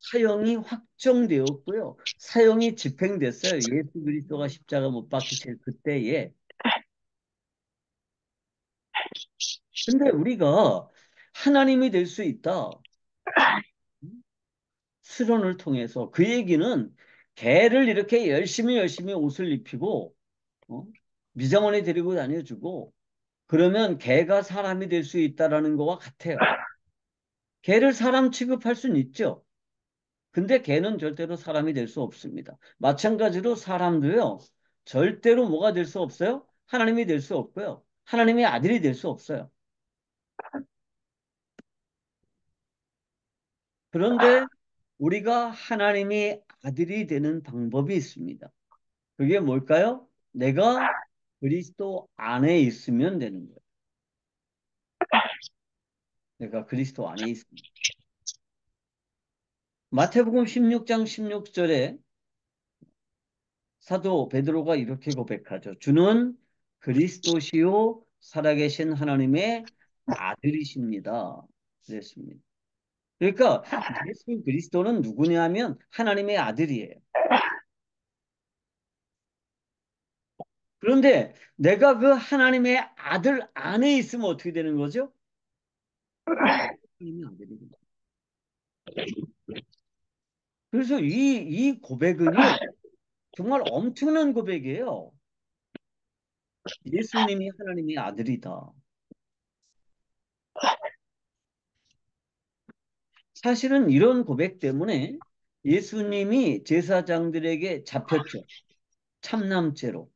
사형이 확정되었고요. 사형이 집행됐어요. 예수 그리스도가 십자가 못 박히실 그때에. 근데 우리가 하나님이 될 수 있다. 수련을 통해서 그 얘기는 개를 이렇게 열심히 옷을 입히고 어? 미장원에 데리고 다녀주고 그러면 개가 사람이 될 수 있다라는 거와 같아요. 개를 사람 취급할 수는 있죠. 근데 개는 절대로 사람이 될 수 없습니다. 마찬가지로 사람도요. 절대로 뭐가 될 수 없어요? 하나님이 될 수 없고요. 하나님의 아들이 될 수 없어요. 그런데 우리가 하나님의 아들이 되는 방법이 있습니다. 그게 뭘까요? 내가 그리스도 안에 있으면 되는 거예요. 내가 그리스도 안에 있습니다. 마태복음 16장 16절에 사도 베드로가 이렇게 고백하죠. 주는 그리스도시요 살아계신 하나님의 아들이십니다. 그랬습니다. 그러니까 예수 그리스도는 누구냐면 하나님의 아들이에요. 그런데 내가 그 하나님의 아들 안에 있으면 어떻게 되는 거죠? 하나님의 아들입니다. 그래서 이 고백은요, 정말 엄청난 고백이에요. 예수님이 하나님의 아들이다. 사실은 이런 고백 때문에 예수님이 제사장들에게 잡혔죠. 참남죄로.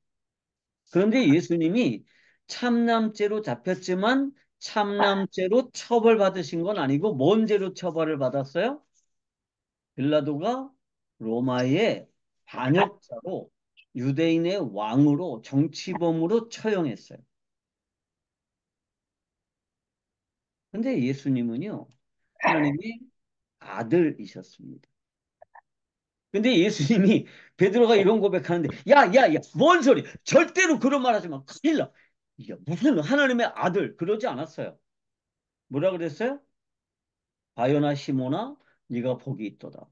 그런데 예수님이 참남죄로 잡혔지만 참남죄로 처벌받으신 건 아니고 뭔 죄로 처벌을 받았어요? 빌라도가 로마의 반역자로 유대인의 왕으로 정치범으로 처형했어요. 근데 예수님은요, 하나님의 아들이셨습니다. 근데 예수님이 베드로가 이런 고백하는데 뭔 소리 절대로 그런 말 하지 마 큰일 나 이게 무슨 하나님의 아들 그러지 않았어요. 뭐라 그랬어요? 바요나 시모나 네가 복이 있도다.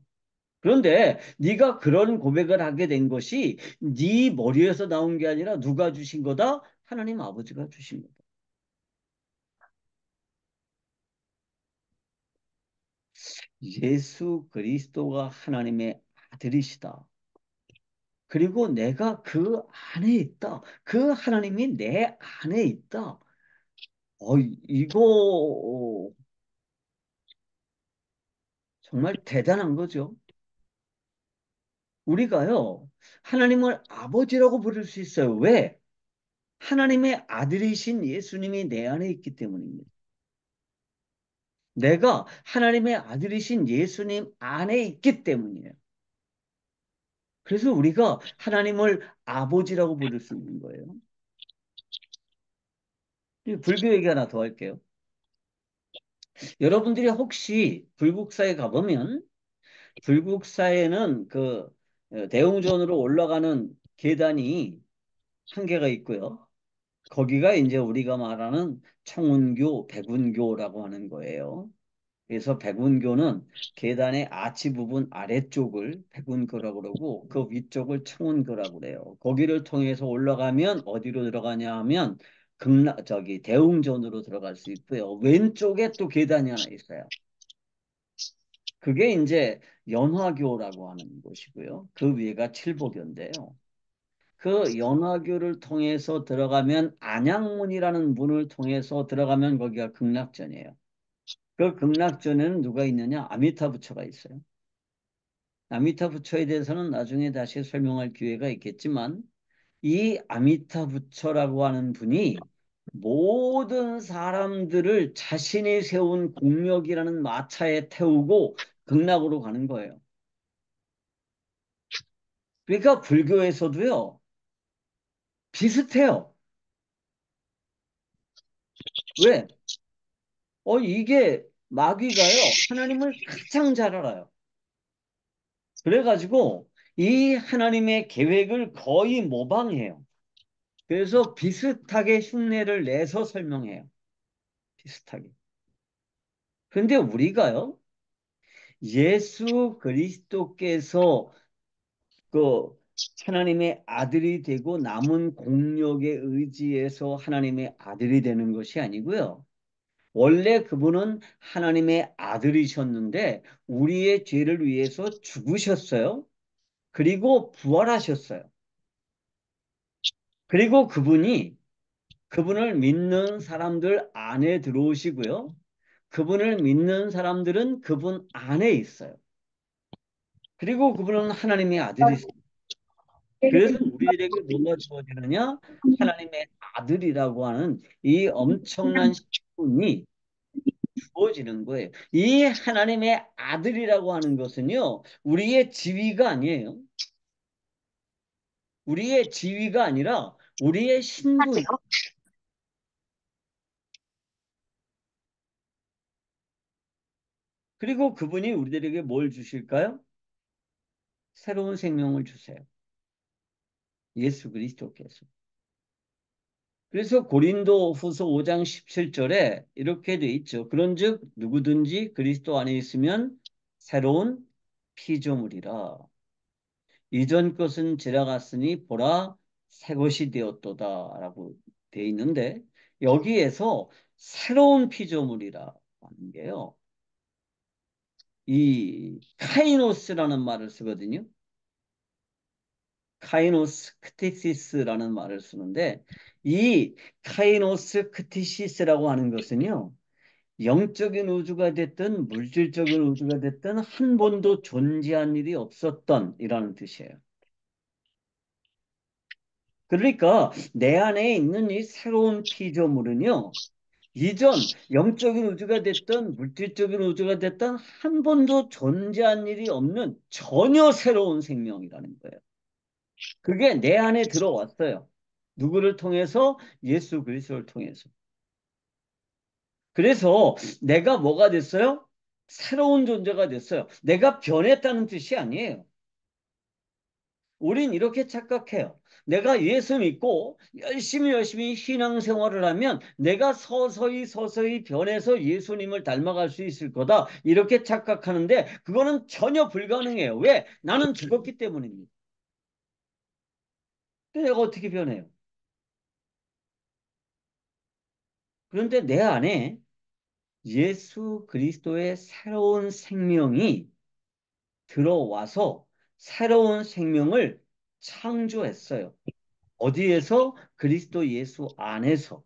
그런데 네가 그런 고백을 하게 된 것이 네 머리에서 나온 게 아니라 누가 주신 거다? 하나님 아버지가 주신 거다. 예수 그리스도가 하나님의 아들이시다. 그리고 내가 그 안에 있다. 그 하나님이 내 안에 있다. 이거 정말 대단한 거죠. 우리가요, 하나님을 아버지라고 부를 수 있어요. 왜? 하나님의 아들이신 예수님이 내 안에 있기 때문입니다. 내가 하나님의 아들이신 예수님 안에 있기 때문이에요. 그래서 우리가 하나님을 아버지라고 부를 수 있는 거예요. 불교 얘기 하나 더 할게요. 여러분들이 혹시 불국사에 가보면 불국사에는 그 대웅전으로 올라가는 계단이 한 개가 있고요. 거기가 이제 우리가 말하는 청운교, 백운교라고 하는 거예요. 그래서 백운교는 계단의 아치 부분 아래쪽을 백운교라고 그러고 그 위쪽을 청운교라고 그래요. 거기를 통해서 올라가면 어디로 들어가냐 하면 대웅전으로 들어갈 수 있고요. 왼쪽에 또 계단이 하나 있어요. 그게 이제 연화교라고 하는 곳이고요. 그 위에가 칠보교인데요. 그 연화교를 통해서 들어가면 안양문이라는 문을 통해서 들어가면 거기가 극락전이에요. 그 극락전에는 누가 있느냐? 아미타 부처가 있어요. 아미타 부처에 대해서는 나중에 다시 설명할 기회가 있겠지만 이 아미타 부처라고 하는 분이 모든 사람들을 자신이 세운 공력이라는 마차에 태우고 극락으로 가는 거예요. 그러니까 불교에서도요, 비슷해요. 왜? 이게 마귀가요, 하나님을 가장 잘 알아요. 그래가지고 이 하나님의 계획을 거의 모방해요. 그래서 비슷하게 흉내를 내서 설명해요. 비슷하게. 근데 우리가요, 예수 그리스도께서 그 하나님의 아들이 되고 남은 공력에 의지해서 하나님의 아들이 되는 것이 아니고요. 원래 그분은 하나님의 아들이셨는데 우리의 죄를 위해서 죽으셨어요. 그리고 부활하셨어요. 그리고 그분을 믿는 사람들 안에 들어오시고요. 그분을 믿는 사람들은 그분 안에 있어요. 그리고 그분은 하나님의 아들이십니다. 그래서 우리에게 뭐가 주어지느냐? 하나님의 아들이라고 하는 이 엄청난 신분이 주어지는 거예요. 이 하나님의 아들이라고 하는 것은요, 우리의 지위가 아니에요. 우리의 지위가 아니라 우리의 신분. 그리고 그분이 우리들에게 뭘 주실까요? 새로운 생명을 주세요. 예수 그리스도께서. 그래서 고린도 후서 5장 17절에 이렇게 돼 있죠. 그런즉 누구든지 그리스도 안에 있으면 새로운 피조물이라. 이전 것은 지나갔으니 보라 새 것이 되었도다라고 돼 있는데 여기에서 새로운 피조물이라 하는 게요. 이 카이노스라는 말을 쓰거든요. 카이노스 크티시스라는 말을 쓰는데 이 카이노스 크티시스라고 하는 것은요. 영적인 우주가 됐든 물질적인 우주가 됐든 한 번도 존재한 일이 없었던 이라는 뜻이에요. 그러니까 내 안에 있는 이 새로운 피조물은요. 이전 영적인 우주가 됐든 물질적인 우주가 됐든 한 번도 존재한 일이 없는 전혀 새로운 생명이라는 거예요. 그게 내 안에 들어왔어요. 누구를 통해서? 예수 그리스도를 통해서. 그래서 내가 뭐가 됐어요? 새로운 존재가 됐어요. 내가 변했다는 뜻이 아니에요. 우린 이렇게 착각해요. 내가 예수 믿고 열심히 신앙생활을 하면 내가 서서히 변해서 예수님을 닮아갈 수 있을 거다. 이렇게 착각하는데 그거는 전혀 불가능해요. 왜? 나는 죽었기 때문입니다. 근데 내가 어떻게 변해요? 그런데 내 안에 예수 그리스도의 새로운 생명이 들어와서 새로운 생명을 창조했어요. 어디에서? 그리스도 예수 안에서.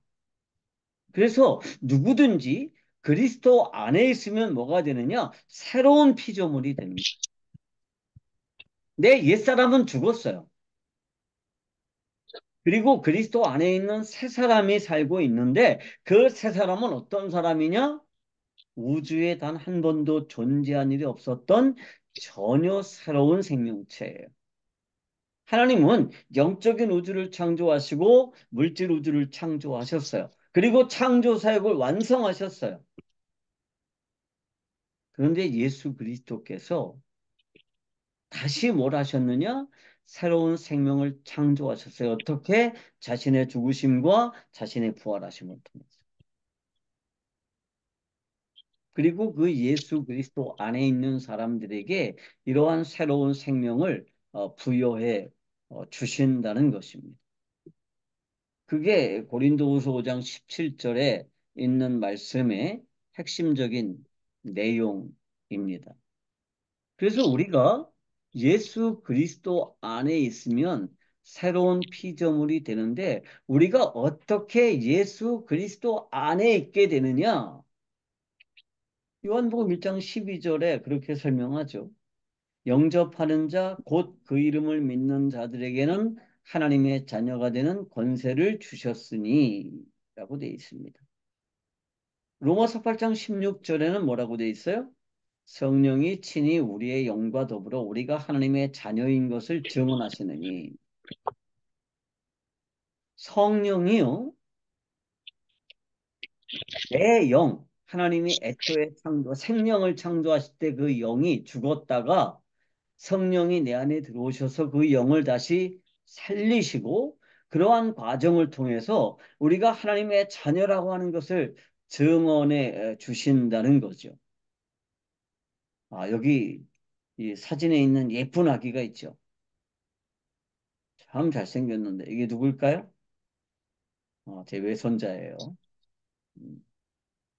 그래서 누구든지 그리스도 안에 있으면 뭐가 되느냐? 새로운 피조물이 되는 거예요. 내 옛사람은 죽었어요. 그리고 그리스도 안에 있는 새 사람이 살고 있는데 그 새 사람은 어떤 사람이냐? 우주에 단 한 번도 존재한 일이 없었던 전혀 새로운 생명체예요. 하나님은 영적인 우주를 창조하시고 물질 우주를 창조하셨어요. 그리고 창조 사역을 완성하셨어요. 그런데 예수 그리스도께서 다시 뭘 하셨느냐? 새로운 생명을 창조하셨어요. 어떻게? 자신의 죽으심과 자신의 부활하심을 통해서. 그리고 그 예수 그리스도 안에 있는 사람들에게 이러한 새로운 생명을 부여해 주신다는 것입니다. 그게 고린도후서 5장 17절에 있는 말씀의 핵심적인 내용입니다. 그래서 우리가 예수 그리스도 안에 있으면 새로운 피조물이 되는데 우리가 어떻게 예수 그리스도 안에 있게 되느냐? 요한복음 1장 12절에 그렇게 설명하죠. 영접하는 자, 곧 그 이름을 믿는 자들에게는 하나님의 자녀가 되는 권세를 주셨으니 라고 되어 있습니다. 로마서 8장 16절에는 뭐라고 되어 있어요? 성령이 친히 우리의 영과 더불어 우리가 하나님의 자녀인 것을 증언하시느니 성령이요 내 영, 하나님이 애초에 생명을 창조하실 때 그 영이 죽었다가 성령이 내 안에 들어오셔서 그 영을 다시 살리시고 그러한 과정을 통해서 우리가 하나님의 자녀라고 하는 것을 증언해 주신다는 거죠. 여기 이 사진에 있는 예쁜 아기가 있죠. 참 잘생겼는데 이게 누굴까요? 제 외손자예요. 음,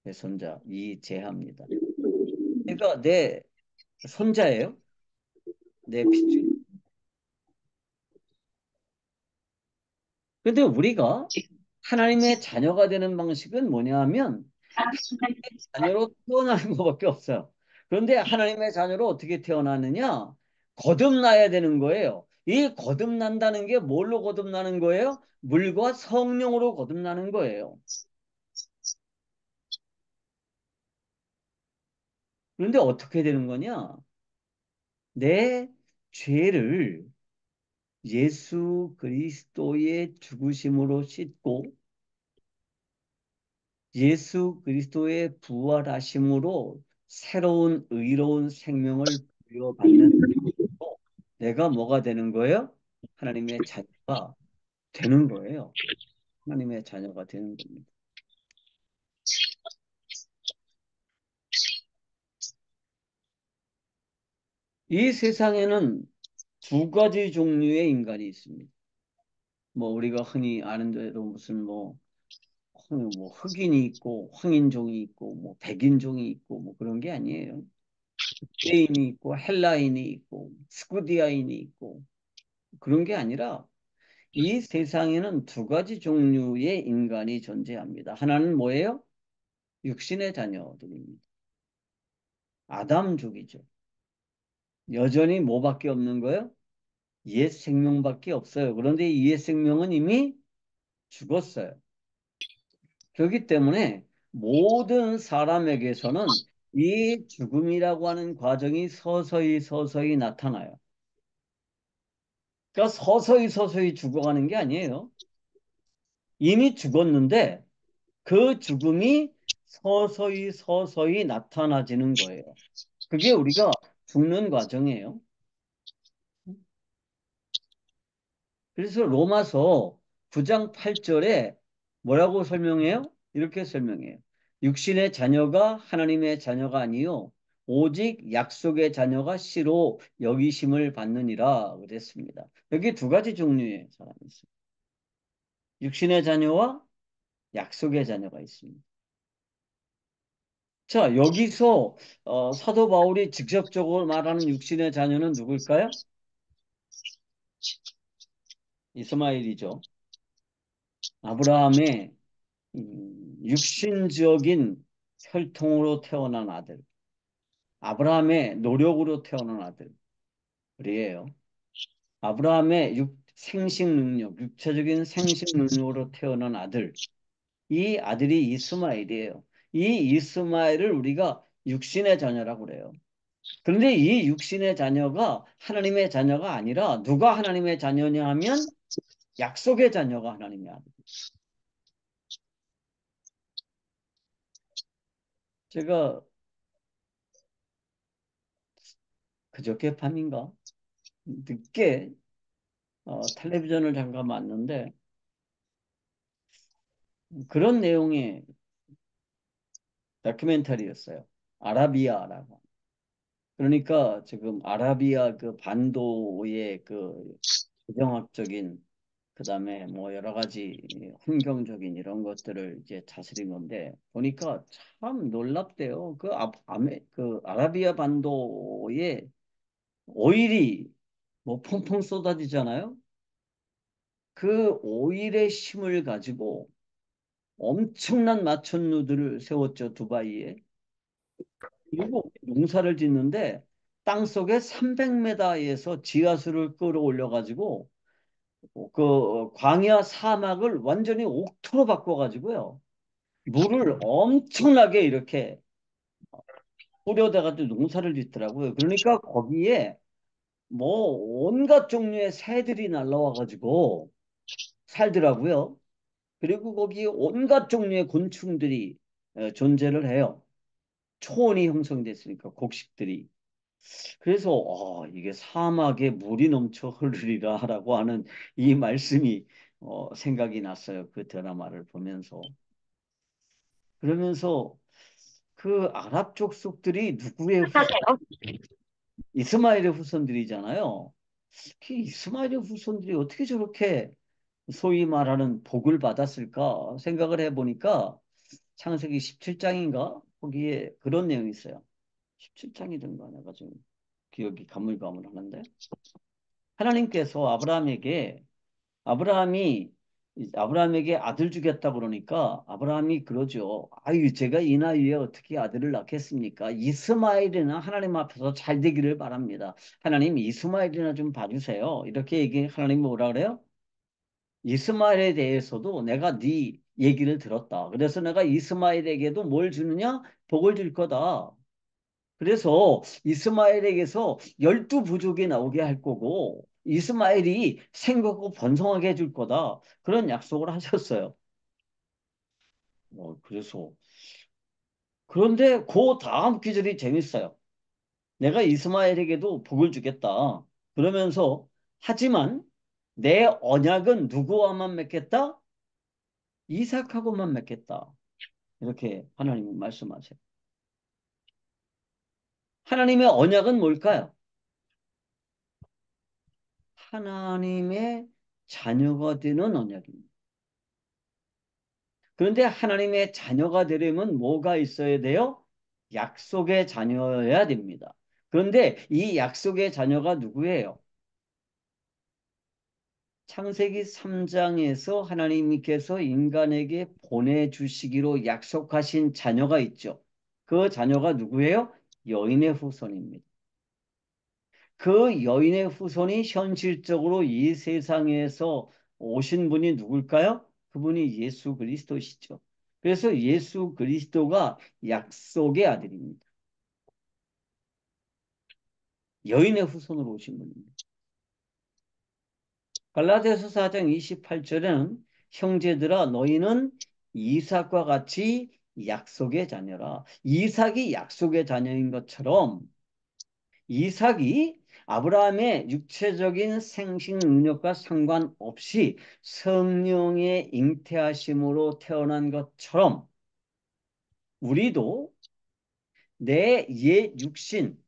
외손자 이재하입니다. 얘가 내 손자예요. 내 핏줄. 근데 우리가 하나님의 자녀가 되는 방식은 뭐냐 하면 자녀로 태어나는 것밖에 없어요. 그런데 하나님의 자녀로 어떻게 태어나느냐? 거듭나야 되는 거예요. 이 거듭난다는 게 뭘로 거듭나는 거예요? 물과 성령으로 거듭나는 거예요. 그런데 어떻게 되는 거냐? 내 죄를 예수 그리스도의 죽으심으로 씻고 예수 그리스도의 부활하심으로 새로운 의로운 생명을 부여받는 거. 내가 뭐가 되는 거예요? 하나님의 자녀가 되는 거예요. 하나님의 자녀가 되는 겁니다. 이 세상에는 두 가지 종류의 인간이 있습니다. 뭐 우리가 흔히 아는 대로 무슨 뭐 흑인이 있고 황인종이 있고 뭐 백인종이 있고 뭐 그런 게 아니에요. 유대인이 있고 헬라인이 있고 스쿠디아인이 있고 그런 게 아니라 이 세상에는 두 가지 종류의 인간이 존재합니다. 하나는 뭐예요? 육신의 자녀들입니다. 아담족이죠. 여전히 뭐밖에 없는 거예요? 옛 생명밖에 없어요. 그런데 이 옛 생명은 이미 죽었어요. 그렇기 때문에 모든 사람에게서는 이 죽음이라고 하는 과정이 서서히 서서히 나타나요. 그러니까 서서히 서서히 죽어가는 게 아니에요. 이미 죽었는데 그 죽음이 서서히 서서히 나타나지는 거예요. 그게 우리가 죽는 과정이에요. 그래서 로마서 9장 8절에 뭐라고 설명해요? 이렇게 설명해요. 육신의 자녀가 하나님의 자녀가 아니요 오직 약속의 자녀가 씨로 여기심을 받느니라 그랬습니다. 여기 두 가지 종류의 사람이 있어요. 육신의 자녀와 약속의 자녀가 있습니다. 자, 여기서 사도 바울이 직접적으로 말하는 육신의 자녀는 누굴까요? 이스마엘이죠. 아브라함의 육신적인 혈통으로 태어난 아들, 아브라함의 노력으로 태어난 아들이에요. 아브라함의 생식 능력, 육체적인 생식 능력으로 태어난 아들, 이 아들이 이스마엘이에요. 이 이스마엘을 우리가 육신의 자녀라고 그래요. 그런데 이 육신의 자녀가 하나님의 자녀가 아니라 누가 하나님의 자녀냐 하면 약속의 자녀가 하나님의 아들. 제가 그저께 밤인가 늦게 텔레비전을 잠깐 봤는데 그런 내용의 다큐멘터리였어요. 아라비아라고. 그러니까 지금 아라비아 그 반도의 그 지정학적인 그다음에 뭐 여러 가지 환경적인 이런 것들을 이제 다스린 건데 보니까 참 놀랍대요. 그 아라비아 반도에 오일이 뭐 펑펑 쏟아지잖아요. 그 오일의 힘을 가지고 엄청난 마천루들을 세웠죠, 두바이에. 그리고 농사를 짓는데 땅속에 300m에서 지하수를 끌어올려 가지고 그 광야 사막을 완전히 옥토로 바꿔 가지고요. 물을 엄청나게 이렇게 뿌려다 가지고 농사를 짓더라고요. 그러니까 거기에 뭐 온갖 종류의 새들이 날라와 가지고 살더라고요. 그리고 거기에 온갖 종류의 곤충들이 존재를 해요. 초원이 형성됐으니까 곡식들이. 그래서 이게 사막에 물이 넘쳐 흐르리라라고 하는 이 말씀이 생각이 났어요. 그 드라마를 보면서. 그러면서 그 아랍 족속들이 누구의 후손? 이스마엘의 후손들이잖아요. 그 이스마엘의 후손들이 어떻게 저렇게 소위 말하는 복을 받았을까 생각을 해보니까 창세기 17장인가? 거기에 그런 내용이 있어요. 17장이든가 내가 좀 기억이 가물가물하는데 하나님께서 아브라함이 아브라함에게 아들 주겠다 그러니까 아브라함이 그러죠. 아유, 제가 이 나이에 어떻게 아들을 낳겠습니까? 이스마엘이나 하나님 앞에서 잘 되기를 바랍니다. 하나님 이스마엘이나 좀 봐주세요. 이렇게 하나님 뭐라 그래요? 이스마엘에 대해서도 내가 네 얘기를 들었다. 그래서 내가 이스마엘에게도 뭘 주느냐? 복을 줄 거다. 그래서 이스마엘에게서 12부족이 나오게 할 거고 이스마엘이 생각고 번성하게 해줄 거다. 그런 약속을 하셨어요. 그래서 그런데 그 다음 기절이 재밌어요. 내가 이스마엘에게도 복을 주겠다. 그러면서 하지만 내 언약은 누구와만 맺겠다? 이삭하고만 맺겠다. 이렇게 하나님이 말씀하세요. 하나님의 언약은 뭘까요? 하나님의 자녀가 되는 언약입니다. 그런데 하나님의 자녀가 되려면 뭐가 있어야 돼요? 약속의 자녀여야 됩니다. 그런데 이 약속의 자녀가 누구예요? 창세기 3장에서 하나님께서 인간에게 보내주시기로 약속하신 자녀가 있죠. 그 자녀가 누구예요? 여인의 후손입니다. 그 여인의 후손이 현실적으로 이 세상에서 오신 분이 누굴까요? 그분이 예수 그리스도시죠. 그래서 예수 그리스도가 약속의 아들입니다. 여인의 후손으로 오신 분입니다. 갈라디아서 4장 28절에는 형제들아 너희는 이삭과 같이 약속의 자녀라. 이삭이 약속의 자녀인 것처럼 이삭이 아브라함의 육체적인 생식 능력과 상관없이 성령의 잉태하심으로 태어난 것처럼 우리도 내 옛 육신,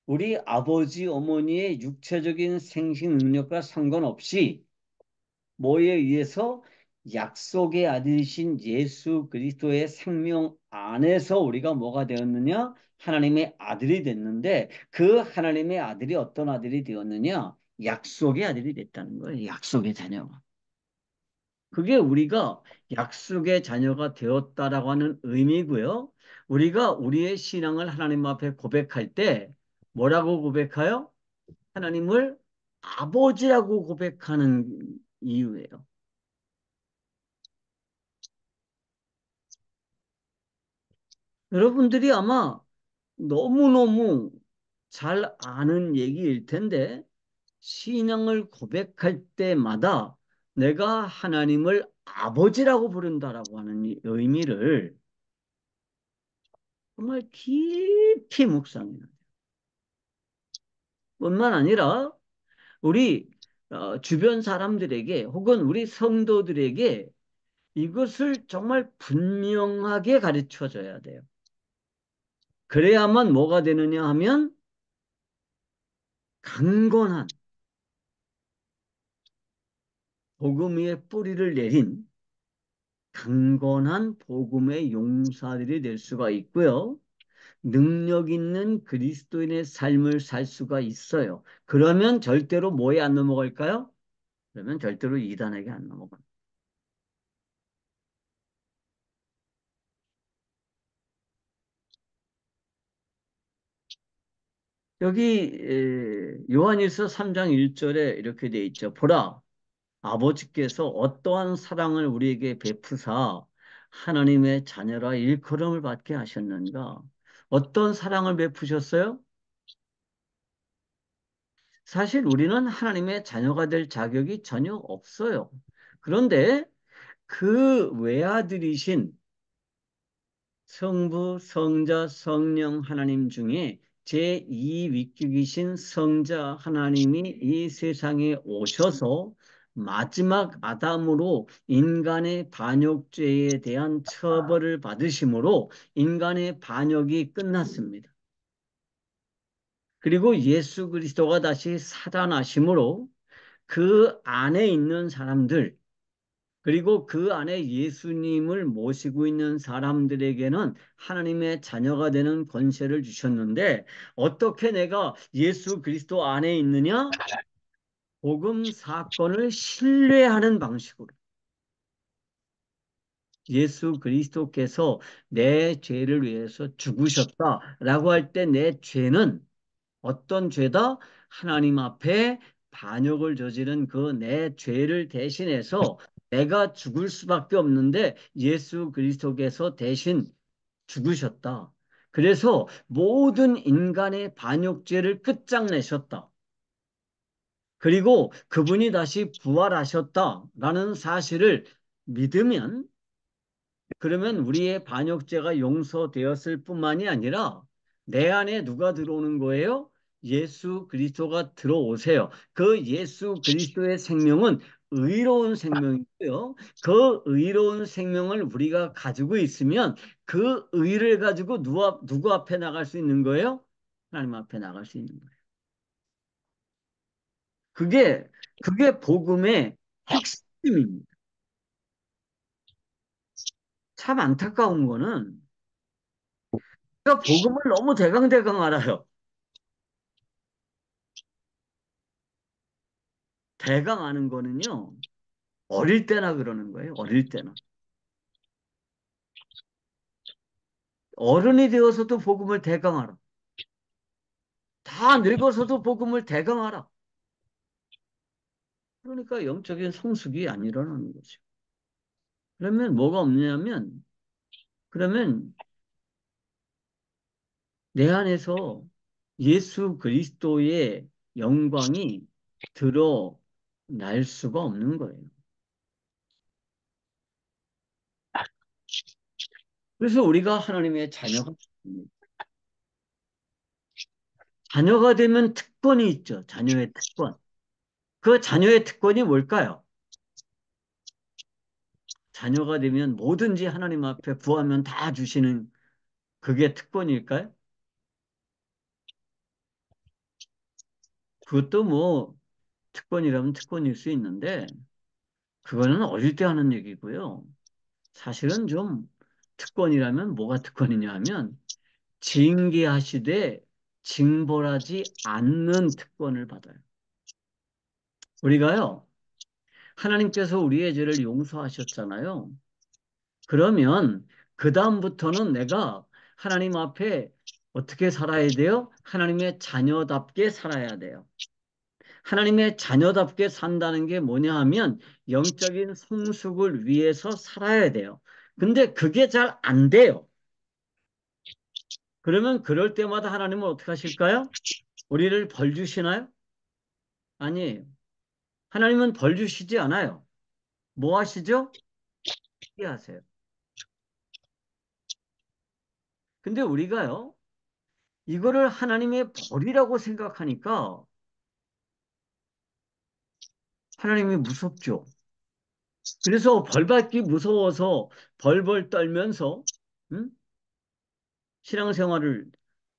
우리 아버지 어머니의 육체적인 생식 능력과 상관없이 뭐에 의해서 약속의 아들이신 예수 그리스도의 생명 안에서 우리가 뭐가 되었느냐? 하나님의 아들이 됐는데 그 하나님의 아들이 어떤 아들이 되었느냐? 약속의 아들이 됐다는 거예요. 약속의 자녀가. 그게 우리가 약속의 자녀가 되었다라고 하는 의미고요. 우리가 우리의 신앙을 하나님 앞에 고백할 때 뭐라고 고백해요? 하나님을 아버지라고 고백하는 이유예요. 여러분들이 아마 너무너무 잘 아는 얘기일 텐데, 신앙을 고백할 때마다 내가 하나님을 아버지라고 부른다라고 하는 이 의미를 정말 깊이 묵상해야 돼요. 뿐만 아니라 우리 주변 사람들에게 혹은 우리 성도들에게 이것을 정말 분명하게 가르쳐 줘야 돼요. 그래야만 뭐가 되느냐 하면 강건한 복음 위에 뿌리를 내린 강건한 복음의 용사들이 될 수가 있고요. 능력 있는 그리스도인의 삶을 살 수가 있어요. 그러면 절대로 뭐에 안 넘어갈까요? 그러면 절대로 이단에게 안 넘어갑니다. 여기 요한일서 3장 1절에 이렇게 돼 있죠. 보라, 아버지께서 어떠한 사랑을 우리에게 베푸사 하나님의 자녀라 일컬음을 받게 하셨는가? 어떤 사랑을 베푸셨어요? 사실 우리는 하나님의 자녀가 될 자격이 전혀 없어요. 그런데 그 외아들이신 성부, 성자, 성령 하나님 중에 제2위격이신 성자 하나님이 이 세상에 오셔서 마지막 아담으로 인간의 반역죄에 대한 처벌을 받으심으로 인간의 반역이 끝났습니다. 그리고 예수 그리스도가 다시 사단하심으로 그 안에 있는 사람들, 그리고 그 안에 예수님을 모시고 있는 사람들에게는 하나님의 자녀가 되는 권세를 주셨는데, 어떻게 내가 예수 그리스도 안에 있느냐? 복음 사건을 신뢰하는 방식으로. 예수 그리스도께서 내 죄를 위해서 죽으셨다라고 할 때 내 죄는 어떤 죄다? 하나님 앞에 반역을 저지른 그 내 죄를 대신해서 내가 죽을 수밖에 없는데 예수 그리스도께서 대신 죽으셨다. 그래서 모든 인간의 반역죄를 끝장내셨다. 그리고 그분이 다시 부활하셨다라는 사실을 믿으면, 그러면 우리의 반역죄가 용서되었을 뿐만이 아니라 내 안에 누가 들어오는 거예요? 예수 그리스도가 들어오세요. 그 예수 그리스도의 생명은 의로운 생명이고요. 그 의로운 생명을 우리가 가지고 있으면 그 의를 가지고 누구 앞에 나갈 수 있는 거예요? 하나님 앞에 나갈 수 있는 거예요. 그게, 그게 복음의 핵심입니다. 참 안타까운 거는 우리가 복음을 너무 대강대강 알아요. 대강 아는 거는요, 어릴 때나 그러는 거예요, 어릴 때나. 어른이 되어서도 복음을 대강 알아. 다 늙어서도 복음을 대강 알아. 그러니까 영적인 성숙이 안 일어나는 거죠. 그러면 뭐가 없냐면, 그러면 내 안에서 예수 그리스도의 영광이 드러날 수가 없는 거예요. 그래서 우리가 하나님의 자녀가 됩니다. 자녀가 되면 특권이 있죠. 자녀의 특권. 그 자녀의 특권이 뭘까요? 자녀가 되면 뭐든지 하나님 앞에 구하면 다 주시는, 그게 특권일까요? 그것도 뭐 특권이라면 특권일 수 있는데, 그거는 어릴 때 하는 얘기고요. 사실은 좀 특권이라면 뭐가 특권이냐 하면 징계하시되 징벌하지 않는 특권을 받아요. 우리가요, 하나님께서 우리의 죄를 용서하셨잖아요. 그러면 그다음부터는 내가 하나님 앞에 어떻게 살아야 돼요? 하나님의 자녀답게 살아야 돼요. 하나님의 자녀답게 산다는 게 뭐냐 하면 영적인 성숙을 위해서 살아야 돼요. 근데 그게 잘 안 돼요. 그러면 그럴 때마다 하나님은 어떻게 하실까요? 우리를 벌 주시나요? 아니에요. 하나님은 벌 주시지 않아요. 뭐 하시죠? 피하세요. 근데 우리가요, 이거를 하나님의 벌이라고 생각하니까 하나님이 무섭죠. 그래서 벌 받기 무서워서 벌벌 떨면서 음? 신앙생활을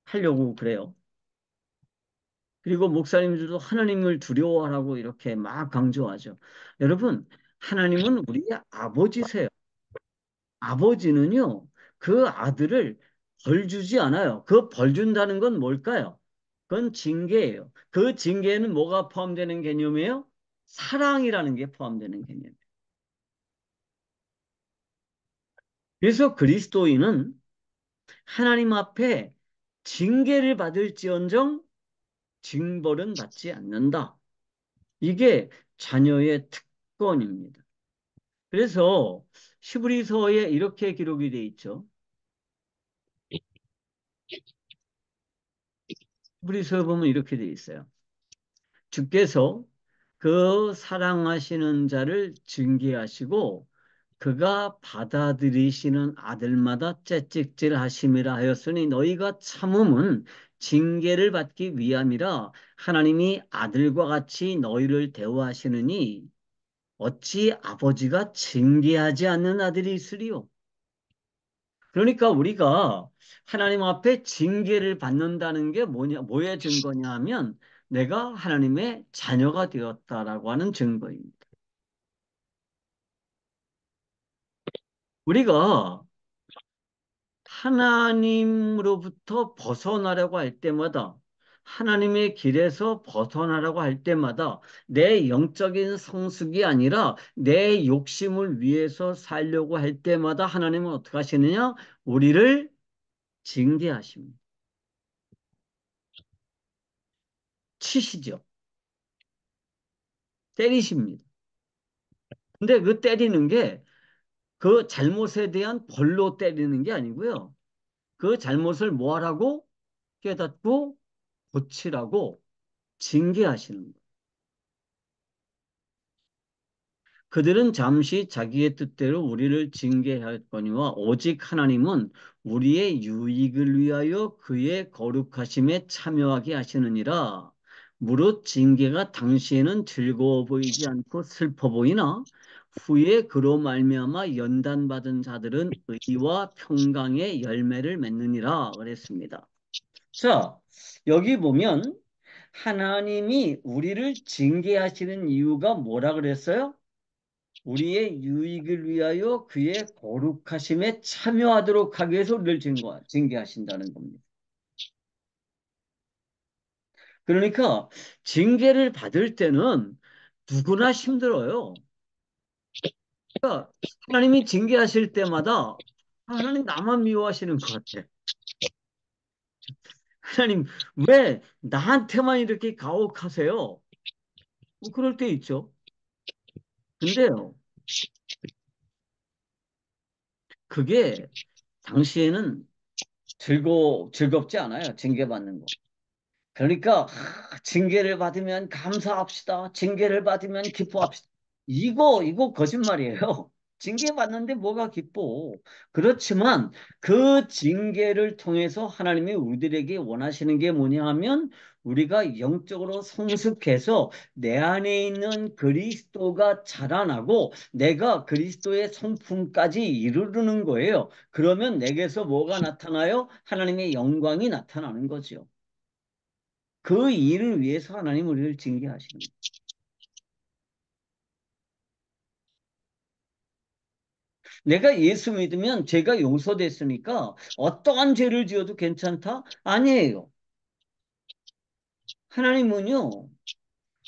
하려고 그래요. 그리고 목사님들도 하나님을 두려워하라고 이렇게 막 강조하죠. 여러분, 하나님은 우리의 아버지세요. 아버지는요, 그 아들을 벌 주지 않아요. 그 벌 준다는 건 뭘까요? 그건 징계예요. 그 징계에는 뭐가 포함되는 개념이에요? 사랑이라는 게 포함되는 개념이에요. 그래서 그리스도인은 하나님 앞에 징계를 받을지언정 징벌은 받지 않는다. 이게 자녀의 특권입니다. 그래서 히브리서에 이렇게 기록이 돼 있죠. 히브리서에 보면 이렇게 돼 있어요. 주께서 그 사랑하시는 자를 징계하시고 그가 받아들이시는 아들마다 채찍질 하심이라 하였으니 너희가 참음은 징계를 받기 위함이라 하나님이 아들과 같이 너희를 대우하시느니 어찌 아버지가 징계하지 않는 아들이 있으리요? 그러니까 우리가 하나님 앞에 징계를 받는다는 게 뭐의 증거냐 하면 내가 하나님의 자녀가 되었다라고 하는 증거입니다. 우리가 하나님으로부터 벗어나려고 할 때마다 하나님의 길에서 벗어나려고 할 때마다 내 영적인 성숙이 아니라 내 욕심을 위해서 살려고 할 때마다 하나님은 어떻게 하시느냐? 우리를 징계하십니다. 치시죠. 때리십니다. 근데 그 때리는 게 그 잘못에 대한 벌로 때리는 게 아니고요. 그 잘못을 뭐 하라고? 깨닫고 고치라고 징계하시는 거예요. 그들은 잠시 자기의 뜻대로 우리를 징계하였거니와 오직 하나님은 우리의 유익을 위하여 그의 거룩하심에 참여하게 하시느니라. 무릇 징계가 당시에는 즐거워 보이지 않고 슬퍼 보이나 후에 그로 말미암아 연단받은 자들은 의와 평강의 열매를 맺느니라 그랬습니다. 자, 여기 보면 하나님이 우리를 징계하시는 이유가 뭐라 그랬어요? 우리의 유익을 위하여 그의 거룩하심에 참여하도록 하기 위해서 우리를 징계하신다는 겁니다. 그러니까 징계를 받을 때는 누구나 힘들어요. 그러니까 하나님이 징계하실 때마다 하나님 나만 미워하시는 것 같아. 하나님 왜 나한테만 이렇게 가혹하세요? 뭐 그럴 때 있죠. 근데요, 그게 당시에는 즐겁지 않아요. 징계받는 거. 그러니까 징계를 받으면 감사합시다. 징계를 받으면 기뻐합시다. 이거 거짓말이에요. 징계받는데 뭐가 기뻐. 그렇지만 그 징계를 통해서 하나님이 우리들에게 원하시는 게 뭐냐 하면 우리가 영적으로 성숙해서 내 안에 있는 그리스도가 자라나고 내가 그리스도의 성품까지 이루는 거예요. 그러면 내게서 뭐가 나타나요? 하나님의 영광이 나타나는 거죠. 그 일을 위해서 하나님 우리를 징계하시는 거예요. 내가 예수 믿으면 죄가 용서됐으니까 어떠한 죄를 지어도 괜찮다? 아니에요. 하나님은요,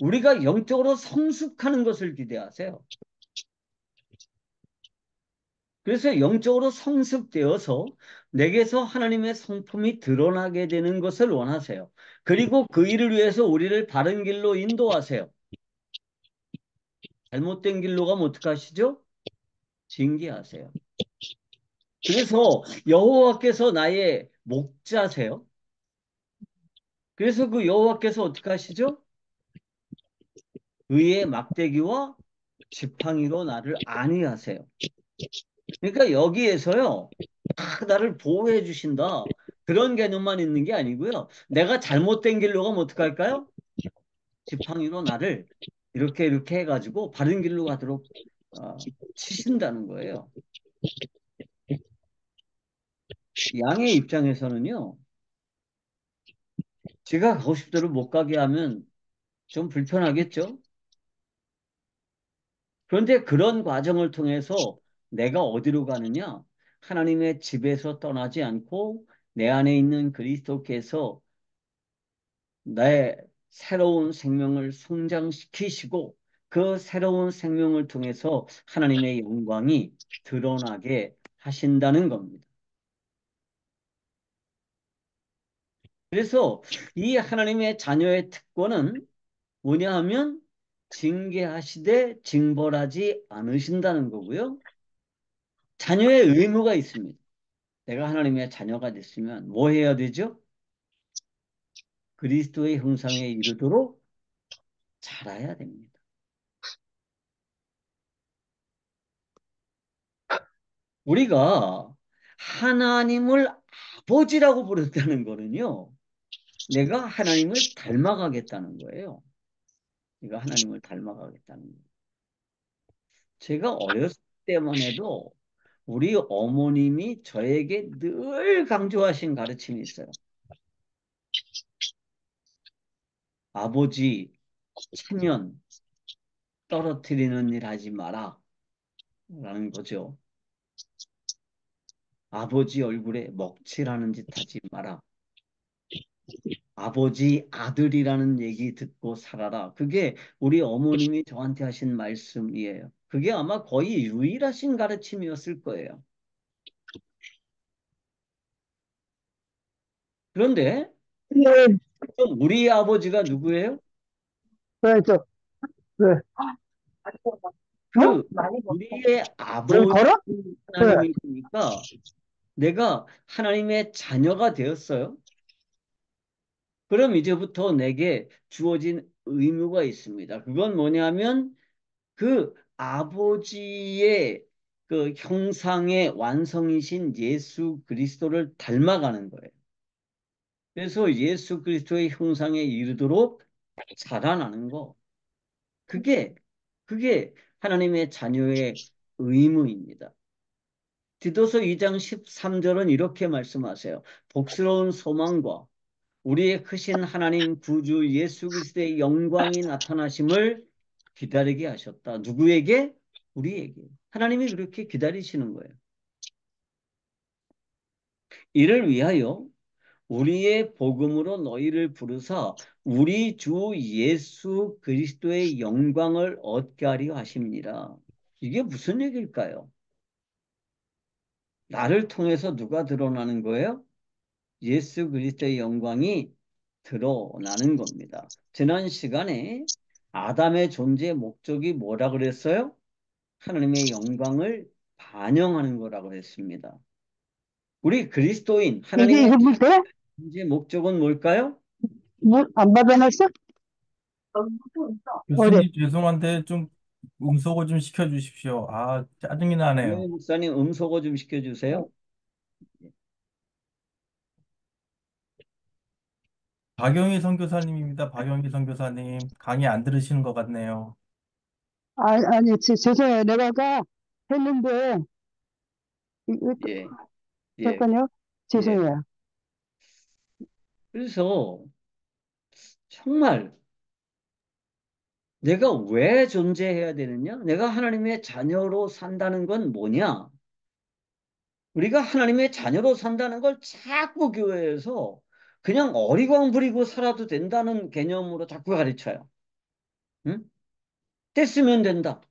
우리가 영적으로 성숙하는 것을 기대하세요. 그래서 영적으로 성숙되어서 내게서 하나님의 성품이 드러나게 되는 것을 원하세요. 그리고 그 일을 위해서 우리를 바른 길로 인도하세요. 잘못된 길로 가면 어떡하시죠? 징계하세요. 그래서 여호와께서 나의 목자세요. 그래서 그 여호와께서 어떻게 하시죠? 의의 막대기와 지팡이로 나를 안위하세요. 그러니까 여기에서요, 나를 보호해 주신다. 그런 개념만 있는 게 아니고요. 내가 잘못된 길로 가면 어떡할까요? 지팡이로 나를 이렇게 해가지고 바른 길로 가도록 치신다는 거예요. 양의 입장에서는요, 제가 가고 싶대로 못 가게 하면 좀 불편하겠죠? 그런데 그런 과정을 통해서 내가 어디로 가느냐? 하나님의 집에서 떠나지 않고 내 안에 있는 그리스도께서 나의 새로운 생명을 성장시키시고 그 새로운 생명을 통해서 하나님의 영광이 드러나게 하신다는 겁니다. 그래서 이 하나님의 자녀의 특권은 뭐냐 하면 징계하시되 징벌하지 않으신다는 거고요. 자녀의 의무가 있습니다. 내가 하나님의 자녀가 됐으면 뭐 해야 되죠? 그리스도의 형상에 이르도록 자라야 됩니다. 우리가 하나님을 아버지라고 부른다는 거는요. 내가 하나님을 닮아가겠다는 거예요. 내가 하나님을 닮아가겠다는 거예요. 제가 어렸을 때만 해도 우리 어머님이 저에게 늘 강조하신 가르침이 있어요. 아버지 체면 떨어뜨리는 일 하지 마라. 라는 거죠. 아버지 얼굴에 먹칠하는 짓 하지 마라. 아버지 아들이라는 얘기 듣고 살아라. 그게 우리 어머님이 저한테 하신 말씀이에요. 그게 아마 거의 유일하신 가르침이었을 거예요. 그런데 네, 그럼 우리 아버지가 누구예요? 왜, 저, 왜, 어? 그 우리의 뭘 아버지 걸어? 왜? 하나님이시니까 내가 하나님의 자녀가 되었어요. 그럼 이제부터 내게 주어진 의무가 있습니다. 그건 뭐냐면 그 아버지의 그 형상의 완성이신 예수 그리스도를 닮아가는 거예요. 그래서 예수 그리스도의 형상에 이르도록 자라나는 거. 그게, 그게 하나님의 자녀의 의무입니다. 디도서 2장 13절은 이렇게 말씀하세요. 복스러운 소망과 우리의 크신 하나님 구주 예수 그리스도의 영광이 나타나심을 기다리게 하셨다. 누구에게? 우리에게. 하나님이 그렇게 기다리시는 거예요. 이를 위하여 우리의 복음으로 너희를 부르사 우리 주 예수 그리스도의 영광을 얻게 하려 하십니다. 이게 무슨 얘기일까요? 나를 통해서 누가 드러나는 거예요? 예수 그리스도의 영광이 드러나는 겁니다. 지난 시간에 아담의 존재 목적이 뭐라 그랬어요? 하나님의 영광을 반영하는 거라고 했습니다. 우리 그리스도인 하나님의 이게 물 돼? 존재 목적은 뭘까요? 물 안 받아놨어? 어디? 교수님 죄송한데 좀 음소거 좀 시켜주십시오. 아, 짜증이 이영희 나네요. 목사님 음소거 좀 시켜주세요. 박영희 선교사님입니다. 박영희 선교사님 강의 안 들으시는 것 같네요. 아니, 죄송해요. 내가 아까 했는데, 예, 예, 잠깐요. 예. 죄송해요. 그래서 정말 내가 왜 존재해야 되느냐? 내가 하나님의 자녀로 산다는 건 뭐냐? 우리가 하나님의 자녀로 산다는 걸 자꾸 교회에서 그냥 어리광 부리고 살아도 된다는 개념으로 자꾸 가르쳐요. 응? 떼쓰면 된다.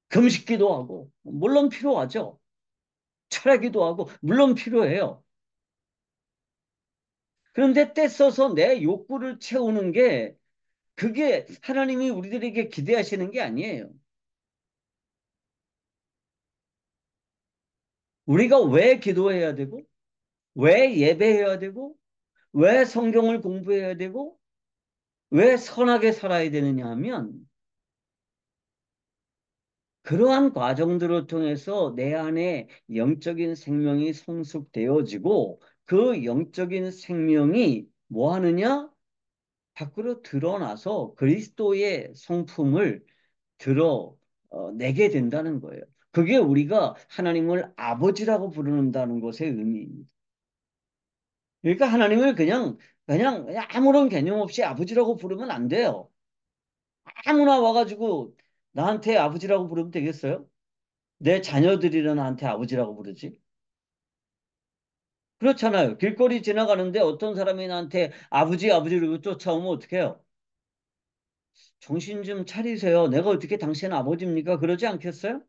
금식기도 하고 물론 필요하죠. 철학기도 하고 물론 필요해요. 그런데 떼써서 내 욕구를 채우는 게 그게 하나님이 우리들에게 기대하시는 게 아니에요. 우리가 왜 기도해야 되고 왜 예배해야 되고 왜 성경을 공부해야 되고 왜 선하게 살아야 되느냐 하면 그러한 과정들을 통해서 내 안에 영적인 생명이 성숙되어지고 그 영적인 생명이 뭐 하느냐? 밖으로 드러나서 그리스도의 성품을 내게 된다는 거예요. 그게 우리가 하나님을 아버지라고 부른다는 것의 의미입니다. 그러니까 하나님을 그냥 아무런 개념 없이 아버지라고 부르면 안 돼요. 아무나 와가지고 나한테 아버지라고 부르면 되겠어요? 내 자녀들이라 나한테 아버지라고 부르지? 그렇잖아요. 길거리 지나가는데 어떤 사람이 나한테 아버지, 아버지를 쫓아오면 어떡해요? 정신 좀 차리세요. 내가 어떻게 당신 아버지입니까? 그러지 않겠어요?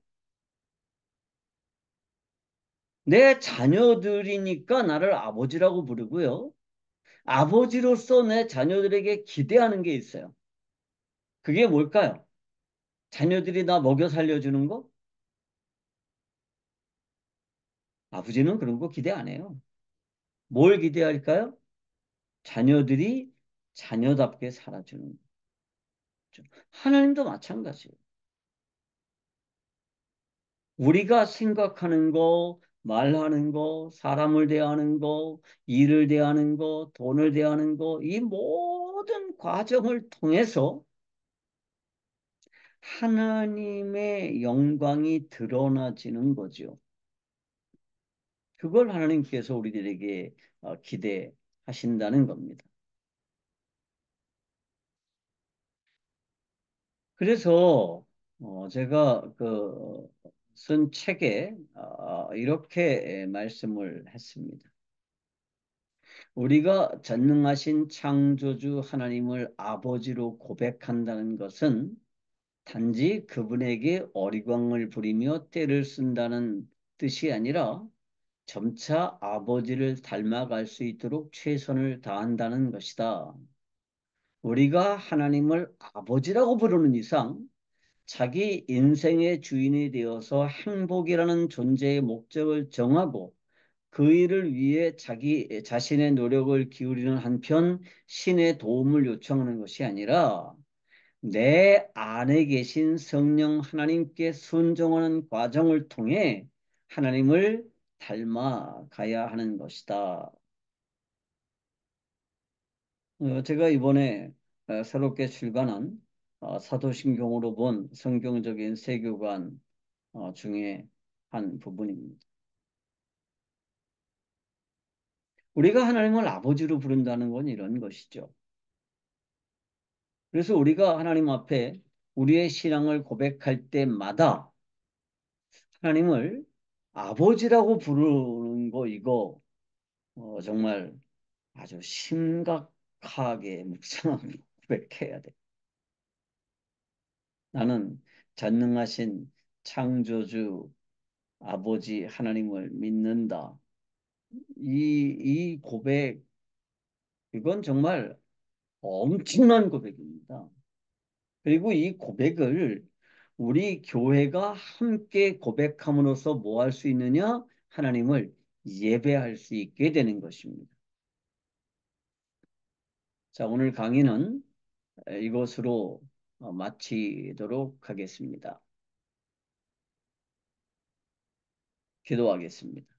내 자녀들이니까 나를 아버지라고 부르고요. 아버지로서 내 자녀들에게 기대하는 게 있어요. 그게 뭘까요? 자녀들이 나 먹여 살려주는 거? 아버지는 그런 거 기대 안 해요. 뭘 기대할까요? 자녀들이 자녀답게 살아주는 거죠. 하나님도 마찬가지예요. 우리가 생각하는 거, 말하는 거, 사람을 대하는 거, 일을 대하는 거, 돈을 대하는 거, 이 모든 과정을 통해서 하나님의 영광이 드러나지는 거죠. 그걸 하나님께서 우리들에게 기대하신다는 겁니다. 그래서 제가 쓴 책에 이렇게 말씀을 했습니다. 우리가 전능하신 창조주 하나님을 아버지로 고백한다는 것은 단지 그분에게 어리광을 부리며 떼를 쓴다는 뜻이 아니라 점차 아버지를 닮아갈 수 있도록 최선을 다한다는 것이다. 우리가 하나님을 아버지라고 부르는 이상 자기 인생의 주인이 되어서 행복이라는 존재의 목적을 정하고 그 일을 위해 자기 자신의 노력을 기울이는 한편 신의 도움을 요청하는 것이 아니라 내 안에 계신 성령 하나님께 순종하는 과정을 통해 하나님을 닮아가야 하는 것이다. 제가 이번에 새롭게 출간한 사도신경으로 본 성경적인 세계관 중에 한 부분입니다. 우리가 하나님을 아버지로 부른다는 건 이런 것이죠. 그래서 우리가 하나님 앞에 우리의 신앙을 고백할 때마다 하나님을 아버지라고 부르는 거 이거 정말 아주 심각하게 묵상하고 고백해야 돼. 나는 전능하신 창조주 아버지 하나님을 믿는다. 이 고백, 이건 정말 엄청난 고백입니다. 그리고 이 고백을 우리 교회가 함께 고백함으로써 뭐 할 수 있느냐? 하나님을 예배할 수 있게 되는 것입니다. 자, 오늘 강의는 이것으로 마치도록 하겠습니다. 기도하겠습니다.